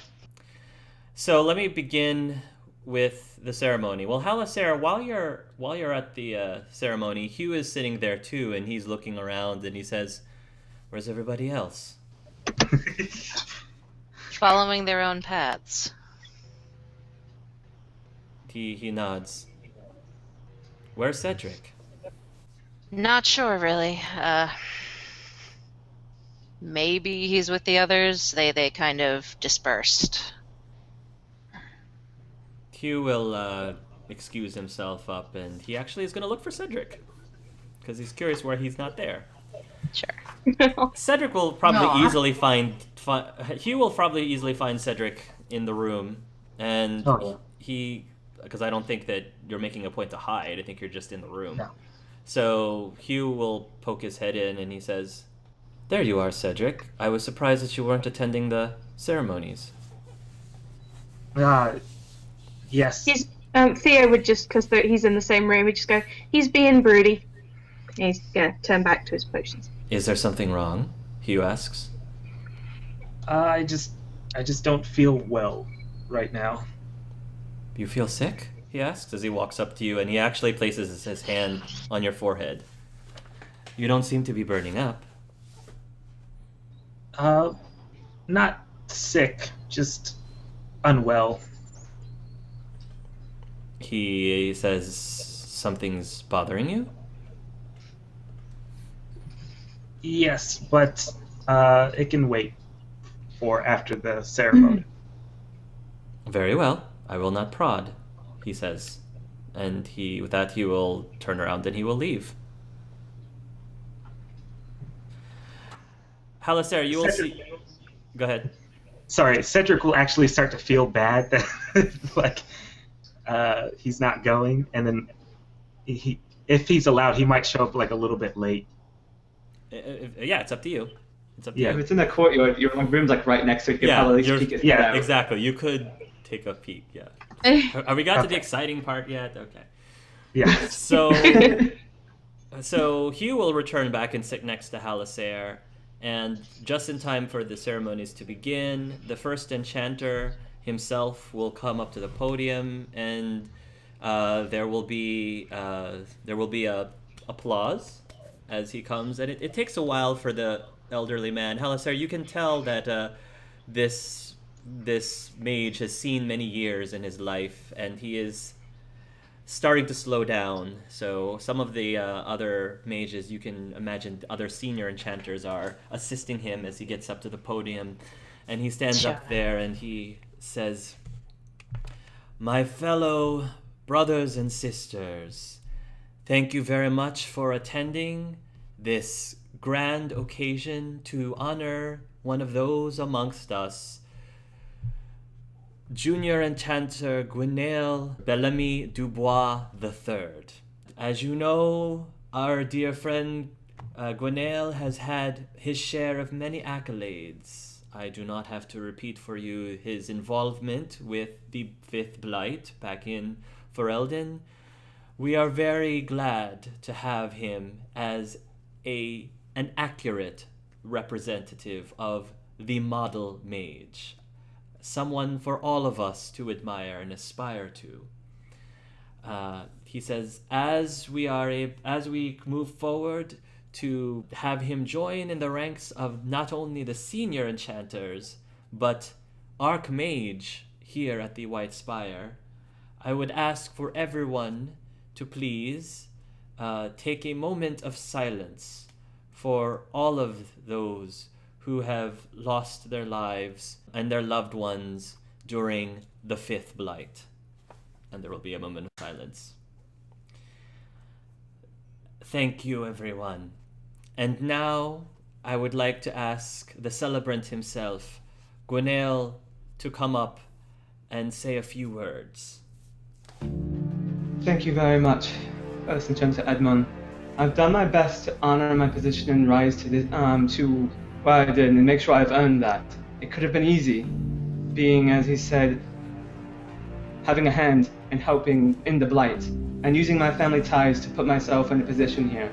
So let me begin with the ceremony. Well, Halasair, while you're at the ceremony, Hugh is sitting there too, and he's looking around, and he says, "Where's everybody else?" Following their own paths. He nods. Where's Cedric? Not sure, really. Maybe he's with the others. They kind of dispersed. Hugh will excuse himself up, and he actually is going to look for Cedric, because he's curious where he's not there. Sure. Cedric will probably Aw. easily find... Hugh will probably easily find Cedric in the room, and he... Because I don't think that you're making a point to hide. I think you're just in the room. No. So Hugh will poke his head in, and he says, "There you are, Cedric. I was surprised that you weren't attending the ceremonies." Yes. Theo would just, because he's in the same room, he'd just go, "He's being broody." And he's going to turn back to his potions. "Is there something wrong?" Hugh asks. I just don't feel well right now. "You feel sick?" he asks as he walks up to you, and he actually places his hand on your forehead. "You don't seem to be burning up." Not sick, just unwell. He says, "Something's bothering you?" Yes, but it can wait for after the ceremony. "Very well. I will not prod," he says. And with that he will turn around and he will leave. Halasair, you will see... Go ahead. Sorry, Cedric will actually start to feel bad that he's not going, and then if he's allowed, he might show up like a little bit late. Yeah, it's up to you. It's up to If you. it's in the courtyard, your room's like right next to it. You can Yeah, probably peek his head yeah, out. exactly. You could take a peek, yeah. Are we got to the exciting part yet? Okay. Yeah. So Hugh will return back and sit next to Halasair, and just in time for the ceremonies to begin, the first enchanter himself will come up to the podium, and there will be a applause as he comes, and it takes a while for the elderly man. Halasair, you can tell that this mage has seen many years in his life, and he is starting to slow down. So some of the other mages, you can imagine other senior enchanters are assisting him as he gets up to the podium, and he stands up there and he says, "My fellow brothers and sisters, thank you very much for attending this grand occasion to honor one of those amongst us, Junior Enchanter Gwenhael Bellamy Dubois III. As you know, our dear friend Gwenhael has had his share of many accolades. I do not have to repeat for you his involvement with the Fifth Blight back in Ferelden. We are very glad to have him as an accurate representative of the model mage. Someone for all of us to admire and aspire to." He says, as we move forward to have him join in the ranks of not only the senior enchanters, but Archmage here at the White Spire, I would ask for everyone to please take a moment of silence for all of those who have lost their lives and their loved ones during the Fifth Blight. And there will be a moment of silence. Thank you, everyone. And now I would like to ask the celebrant himself, Gwenhael, to come up and say a few words. Thank you very much, Enchanter Edmonde. I've done my best to honor my position and rise to what I did and make sure I've earned that. It could have been easy, being, as he said, having a hand in helping in the Blight, and using my family ties to put myself in a position here.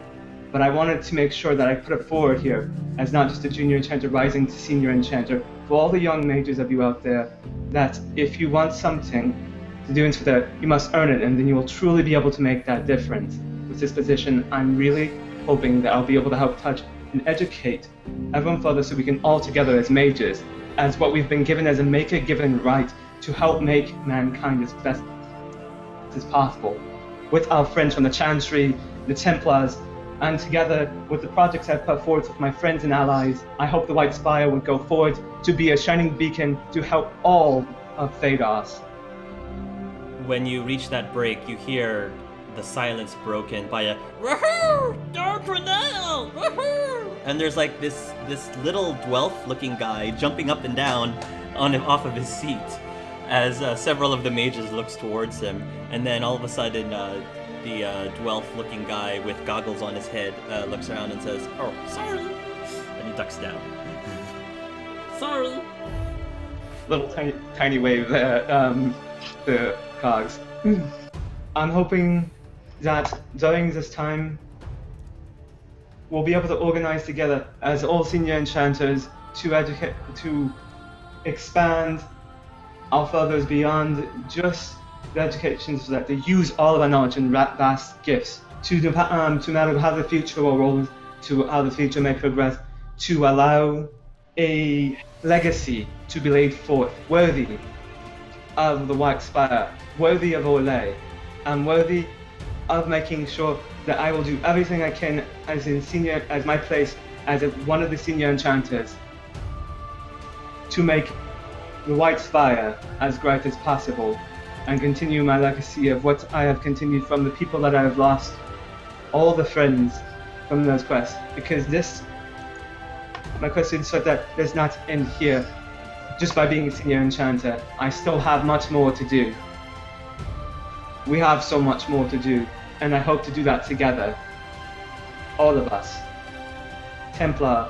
But I wanted to make sure that I put it forward here as not just a junior enchanter rising to senior enchanter, for all the young mages of you out there, that if you want something to do into that, you must earn it, and then you will truly be able to make that difference. With this position, I'm really hoping that I'll be able to help touch and educate everyone further so we can all together as mages, as what we've been given as a maker-given right to help make mankind as best as possible. With our friends from the Chantry, the Templars, and together with the projects I've put forward with my friends and allies, I hope the White Spire will go forward to be a shining beacon to help all of Thados. When you reach that break, you hear the silence broken by a "Woohoo! Darprenel! Woohoo!" And there's like this little Dwelf-looking guy jumping up and down off of his seat as several of the mages looks towards him, and then all of a sudden the Dwelf-looking guy with goggles on his head looks around and says, "Oh, sorry," and he ducks down. "Sorry." Little tiny wave there, the cogs. I'm hoping that during this time we'll be able to organize together as all senior enchanters to expand our furthers beyond just the education, so that they use all of our knowledge and vast gifts to matter how the future will roll, to how the future may progress, to allow a legacy to be laid forth worthy of the White Spire, worthy of Olay, and worthy of making sure that I will do everything I can as my place as one of the senior enchanters to make the White Spire as great as possible and continue my legacy of what I have continued from the people that I have lost, all the friends from those quests, because my quest is so that does not end here just by being a senior enchanter. I still have much more to do. We have so much more to do, and I hope to do that together. All of us. Templar,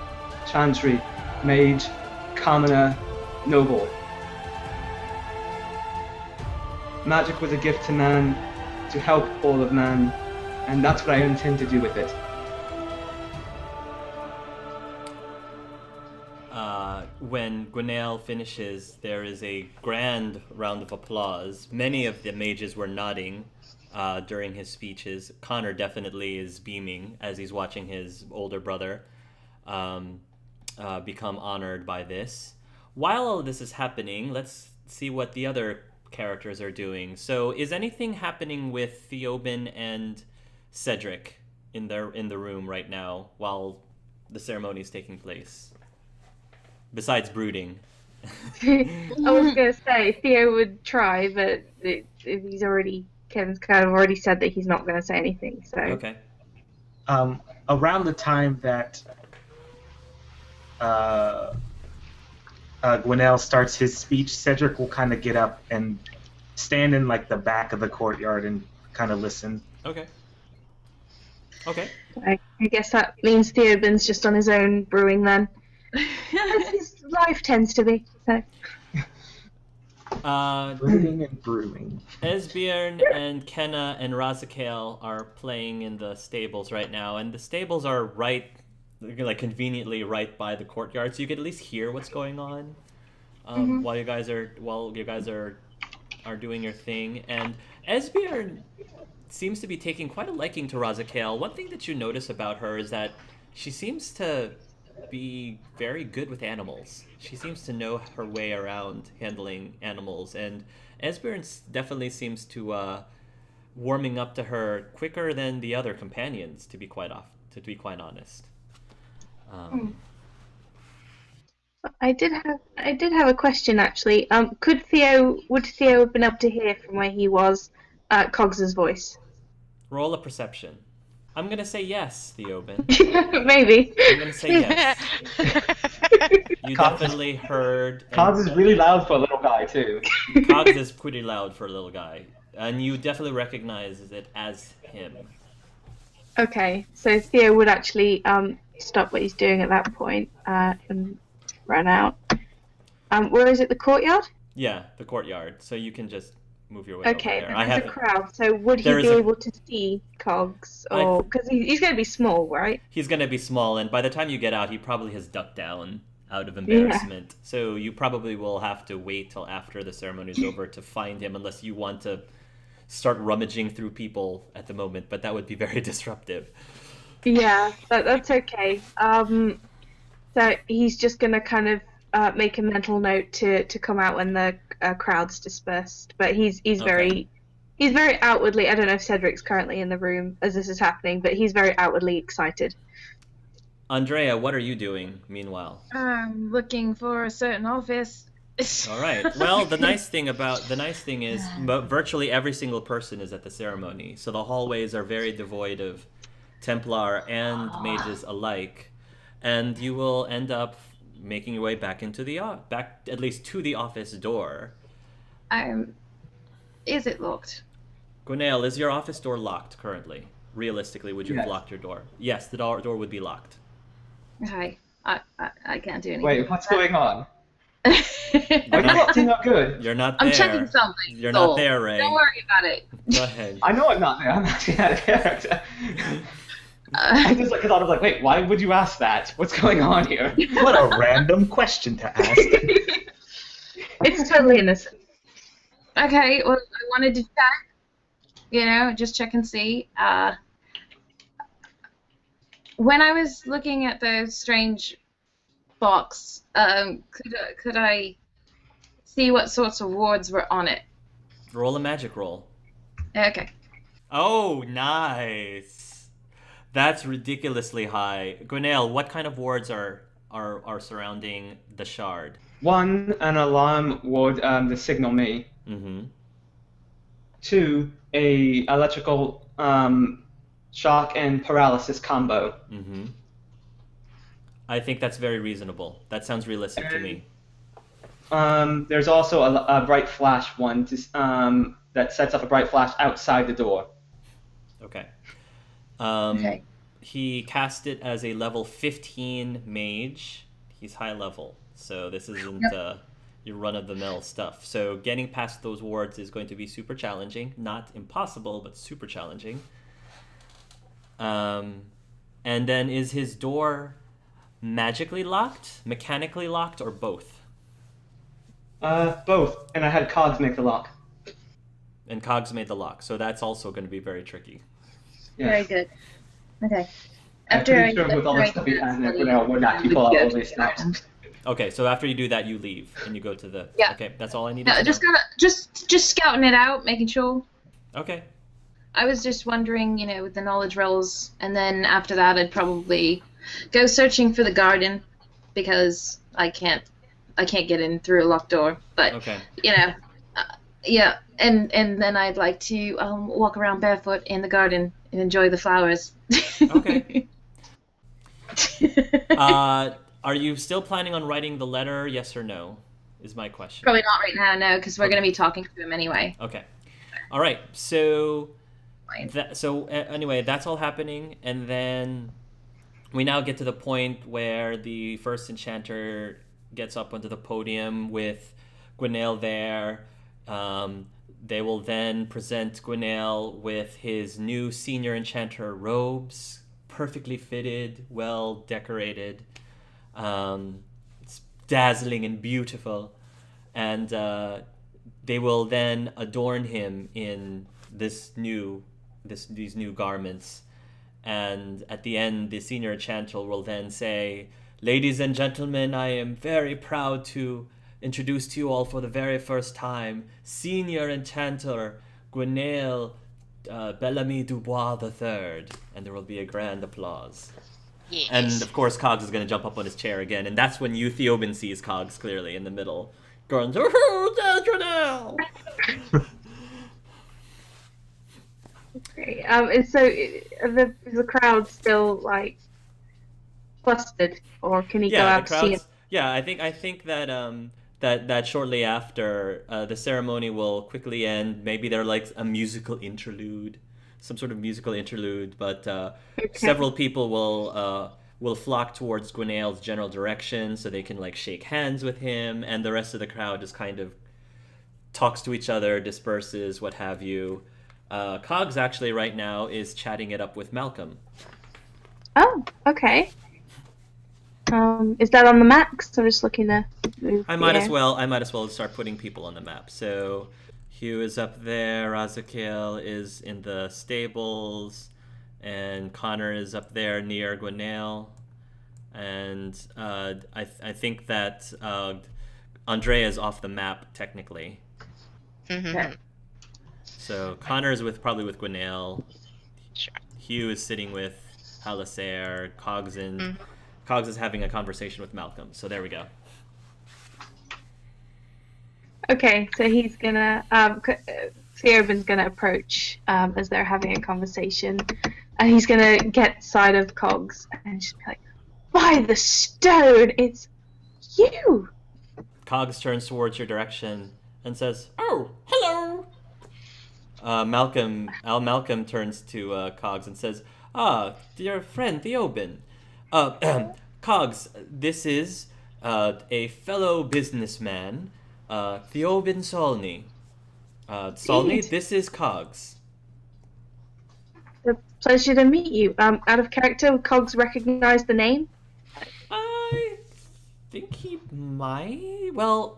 Chantry, Mage, Commoner, Noble. Magic was a gift to man to help all of man, and that's what I intend to do with it. When Gwenhael finishes, there is a grand round of applause. Many of the mages were nodding during his speeches. Connor definitely is beaming as he's watching his older brother become honored by this. While all of this is happening, let's see what the other characters are doing. So is anything happening with Theoben and Cedric in the room right now while the ceremony is taking place? Besides brooding. I was going to say Theo would try, but Kevin's kind of already said that he's not going to say anything. So Okay. Around the time that Gwenhael starts his speech, Cedric will kind of get up and stand in like the back of the courtyard and kind of listen. Okay. I guess that means Theoben's just on his own brewing then. As his life tends to be. So. Brooding and brewing. Esbjörn and Kenna and Razakael are playing in the stables right now, and the stables are right, like conveniently right by the courtyard, so you can at least hear what's going on while you guys are doing your thing. And Esbjörn seems to be taking quite a liking to Razakael. One thing that you notice about her is that she seems to be very good with animals. She seems to know her way around handling animals, and Esbjörn definitely seems to warming up to her quicker than the other companions, to be quite honest. I did have a question actually. Would Theo have been able to hear from where he was Cogs's voice? Roll a perception. I'm gonna say yes, Theoben. Maybe. I'm gonna say yes. You definitely heard. Cogs is really loud for a little guy too. Cogs is pretty loud for a little guy, and you definitely recognize it as him. Okay, so Theo would actually stop what he's doing at that point and run out. Where is it? The courtyard? Yeah, the courtyard. So you can just move your way okay, over there. there's a crowd. So would he be able to see Cogs, or because he's going to be small, right? He's going to be small, and by the time you get out, he probably has ducked down out of embarrassment. Yeah. So you probably will have to wait till after the ceremony is over to find him, unless you want to start rummaging through people at the moment. But that would be very disruptive. Yeah, that's okay. So he's just going to kind of make a mental note to come out when the crowd's dispersed. But he's very outwardly. I don't know if Cedric's currently in the room as this is happening, but he's very outwardly excited. Andrea, what are you doing meanwhile? I'm looking for a certain office. All right. Well, the nice thing is virtually every single person is at the ceremony, so the hallways are very devoid of Templar and mages alike, and you will end up making your way back into back at least to the office door. Is it locked? Gwenhael, is your office door locked currently? Realistically, would you have locked your door? Yes, the door would be locked. Okay, I can't do anything. Wait, what's going on? You're not good. You're not there. I'm checking something. You're not there, Ray. Don't worry about it. Go ahead. I know I'm not there. I'm actually out of character. I just thought of wait, why would you ask that? What's going on here? What a random question to ask. It's totally innocent. Okay, well, I wanted to check. Just check and see. When I was looking at the strange box, could I see what sorts of wards were on it? Roll a magic roll. Okay. Oh, nice. That's ridiculously high. Gwenhael, what kind of wards are surrounding the shard? One, an alarm ward to signal me. Mm-hmm. Two, a electrical shock and paralysis combo. Mm-hmm. I think that's very reasonable. That sounds realistic to me. There's also a bright flash one that sets off a bright flash outside the door. Okay. Okay. He cast it as a level 15 mage. He's high level, so this isn't your run-of-the-mill stuff. So getting past those wards is going to be super challenging. Not impossible, but super challenging. And then is his door magically locked, mechanically locked, or both? Both. And I had Cogs make the lock. And Cogs made the lock, so that's also going to be very tricky. Yeah. Very good. Okay. I'm pretty sure with all the stuff he has in it, would actually pull out all these snaps. Okay, so after you do that, you leave and you go to the. Yeah. Okay, that's all I needed. No, to just know. kind of just scouting it out, making sure. Okay. I was just wondering, with the knowledge rolls, and then after that, I'd probably go searching for the garden because I can't get in through a locked door. But Okay. yeah, and then I'd like to walk around barefoot in the garden and enjoy the flowers. Okay. Are you still planning on writing the letter? Yes or no? Is my question. Probably not right now, no, because we're going to be talking to him anyway. Okay. All right. So. Fine. Anyway, that's all happening, and then we now get to the point where the first enchanter gets up onto the podium with Gwenhael there. They will then present Gwenhael with his new senior enchanter robes, perfectly fitted, well decorated. It's dazzling and beautiful, and they will then adorn him in these new garments, and at the end the senior enchanter will then say, "Ladies and gentlemen, I am very proud to introduce to you all for the very first time Senior Enchanter Gwenhael Bellamy Dubois III," and there will be a grand applause. Yes. And of course Cogs is going to jump up on his chair again, and that's when you Theobin sees Cogs clearly in the middle going, "Oh, there's Gwenhael!" Okay. And so is the crowd still like clustered, or can he go Yeah, out the to see him? crowds. Yeah, I think that that shortly after the ceremony will quickly end. Maybe they're like a musical interlude, some sort of musical interlude. But several people will flock towards Gwenhael's general direction so they can like shake hands with him, and the rest of the crowd just kind of talks to each other, disperses, what have you. Cogs actually right now is chatting it up with Malcolm. Oh, okay. Is that on the map? 'Cause I'm just looking to move. I might as well start putting people on the map. So Hugh is up there, Razakiel is in the stables, and Connor is up there near Gwenhael. And I think that Andrea is off the map technically. Mm-hmm. So Connor is probably with Gwenhael. Sure. Hugh is sitting with Halasair. Cogs is having a conversation with Malcolm. So there we go. Okay, so he's gonna Theobin's gonna approach as they're having a conversation, and he's gonna get sight of Cogs and just be like, "By the stone, it's you!" Cogs turns towards your direction and says, "Oh, hello." Malcolm turns to Cogs and says, "Ah, dear friend Theobin. Cogs, this is a fellow businessman, Theobin Solney. Solney, this is Cogs." A pleasure to meet you. Out of character, would Cogs recognize the name? I think he might. Well,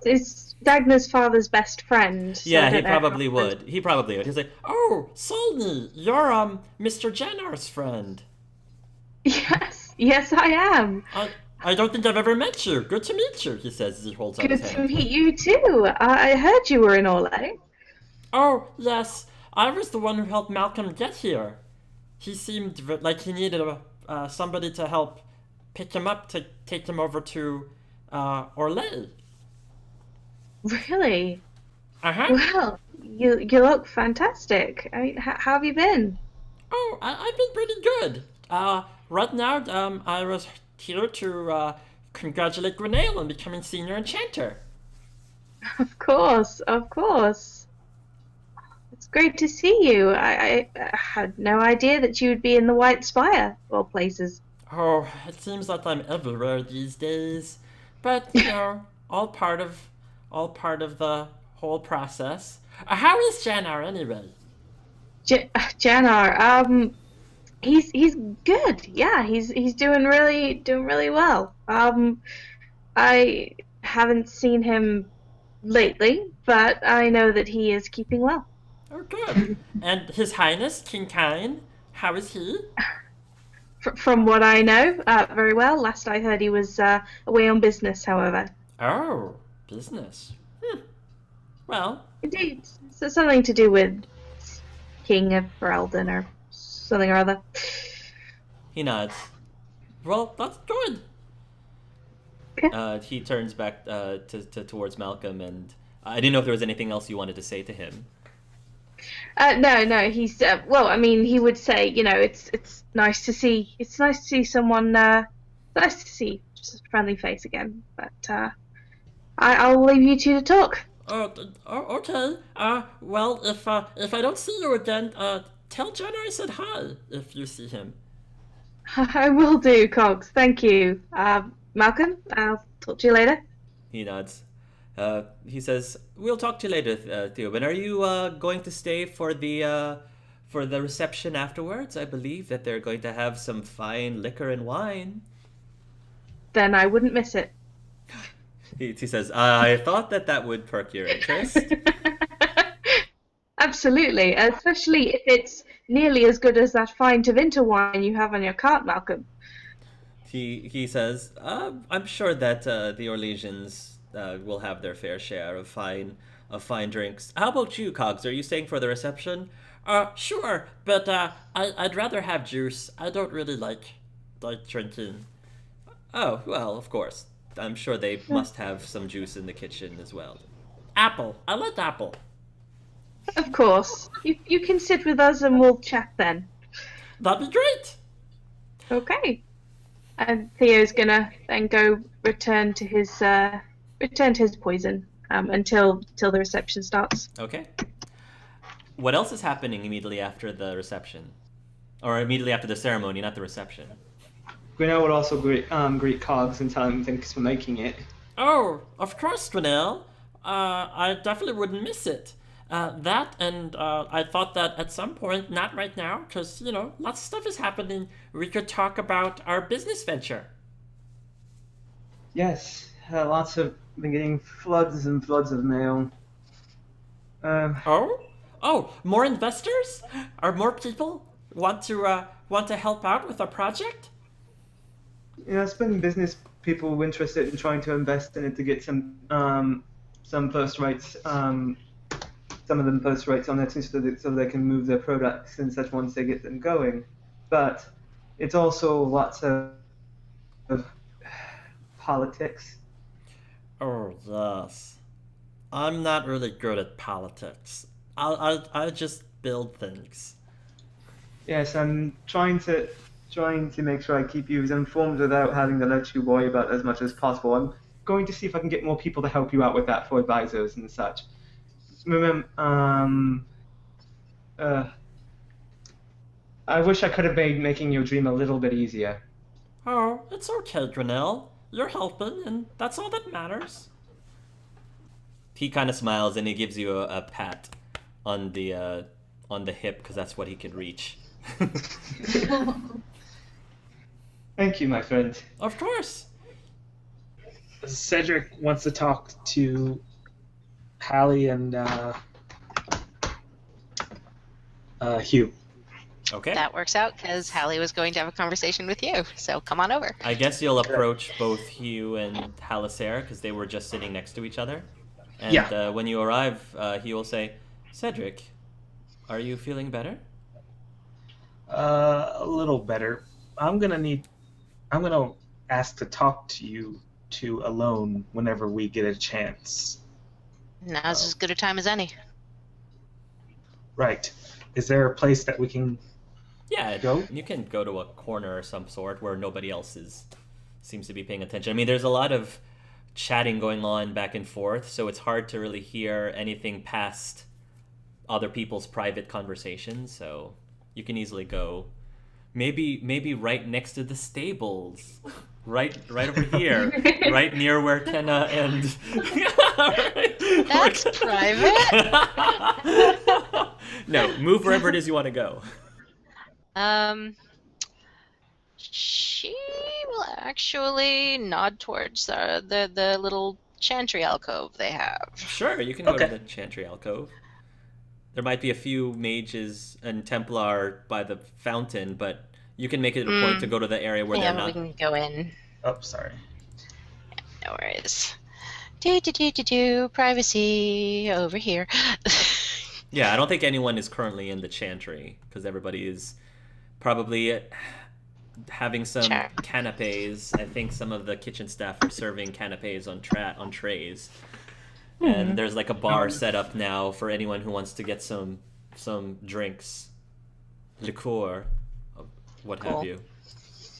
It's Dagna's father's best friend. So I yeah, he don't know probably how- would. He probably would. He's like, "Oh, Solney, you're Mr. Jennar's friend. Yes, I am. I don't think I've ever met you. Good to meet you," he says as he holds out Good his to hand. meet you too. I heard you were in Orlais. Oh, yes. I was the one who helped Malcolm get here. He seemed like he needed somebody to help pick him up to take him over to Orlais. Really? Uh-huh. Well, you look fantastic. I mean, how have you been? Oh, I've been pretty good. Right now, I was here to congratulate Gwenhael on becoming Senior Enchanter. Of course. It's great to see you. I had no idea that you would be in the White Spire, of all places. Oh, it seems like I'm everywhere these days. But, all part of the whole process. How is Janar anyway? Janar, he's good. Yeah, he's doing really well. I haven't seen him lately, but I know that he is keeping well. Oh, good. And His Highness King Kine, how is he? From what I know, very well. Last I heard, he was away on business, however. Oh, business. Well, Indeed. So something to do with King of Ferelden or something or other. he nods. Well, that's good. Okay. He turns back towards Malcolm, and I didn't know if there was anything else you wanted to say to him. No. He's well. I mean, he would say, it's nice to see. It's nice to see someone. Nice to see just a friendly face again. But I'll leave you two to talk. Okay. Well, if I don't see you again, tell Jenna I said hi if you see him. I will do, Cogs. Thank you. Malcolm, I'll talk to you later. He nods. He says, "We'll talk to you later, Theoben. Are you going to stay for the reception afterwards? I believe that they're going to have some fine liquor and wine." Then I wouldn't miss it. He says, "I thought that would perk your interest." Absolutely, especially if it's nearly as good as that fine Tevinter wine you have on your cart, Malcolm. He says, "I'm sure that the Orlesians will have their fair share of fine drinks. How about you, Cogs? Are you staying for the reception?" Sure, but I'd rather have juice. I don't really like drinking." "Oh, well, of course. I'm sure they must have some juice in the kitchen as well." "Apple. I like apple." Of course. You can sit with us and we'll chat then. "That'd be great." Okay. And Theo's gonna then go return to his poison until the reception starts. Okay. What else is happening immediately after the reception? Or immediately after the ceremony, not the reception? Gwenhael would also greet Cogs and tell him thanks for making it. "Oh, of course, Gwenhael. I definitely wouldn't miss it. That, and I thought that at some point, not right now, because, lots of stuff is happening, we could talk about our business venture." Yes, been getting floods and floods of mail. Oh, more investors? Are more people want to help out with our project? It's been business people interested in trying to invest in it to get some first rights. Some of them first rights on it so they can move their products and such once they get them going. But it's also lots of politics. Oh, yes. I'm not really good at politics. I'll just build things. Yes, I'm trying to make sure I keep you as informed without having to let you worry about as much as possible. I'm going to see if I can get more people to help you out with that for advisors and such. Remember, I wish I could have made making your dream a little bit easier. Oh, it's okay, Gwenhael. You're helping, and that's all that matters. He kind of smiles and he gives you a pat on the hip because that's what he can reach. Thank you, my friend. Of course. Cedric wants to talk to Hallie and Hugh. Okay. That works out because Hallie was going to have a conversation with you, so come on over. I guess you'll approach both Hugh and Halasair because they were just sitting next to each other. And when you arrive, he will say, "Cedric, are you feeling better?" A little better. I'm gonna ask to talk to you two alone whenever we get a chance. Now's as good a time as any. Right. Is there a place that we can go? You can go to a corner of some sort where nobody else seems to be paying attention. I mean, there's a lot of chatting going on back and forth, so it's hard to really hear anything past other people's private conversations, so you can easily go maybe right next to the stables. Right over here, right near where Kenna and. That's private. No, move wherever it is you want to go. She will actually nod towards the little chantry alcove they have. Sure, you can go Okay. to the Chantry Alcove. There might be a few mages and Templar by the fountain, but you can make it a point to go to the area where Yeah, they're we not. can go in. Oh, sorry. No worries. Privacy over here. Yeah, I don't think anyone is currently in the Chantry because everybody is probably having some Sure. canapes. I think some of the kitchen staff are serving canapes on trays. And there's like a bar set up now for anyone who wants to get some drinks, liqueur, what have Cool. you.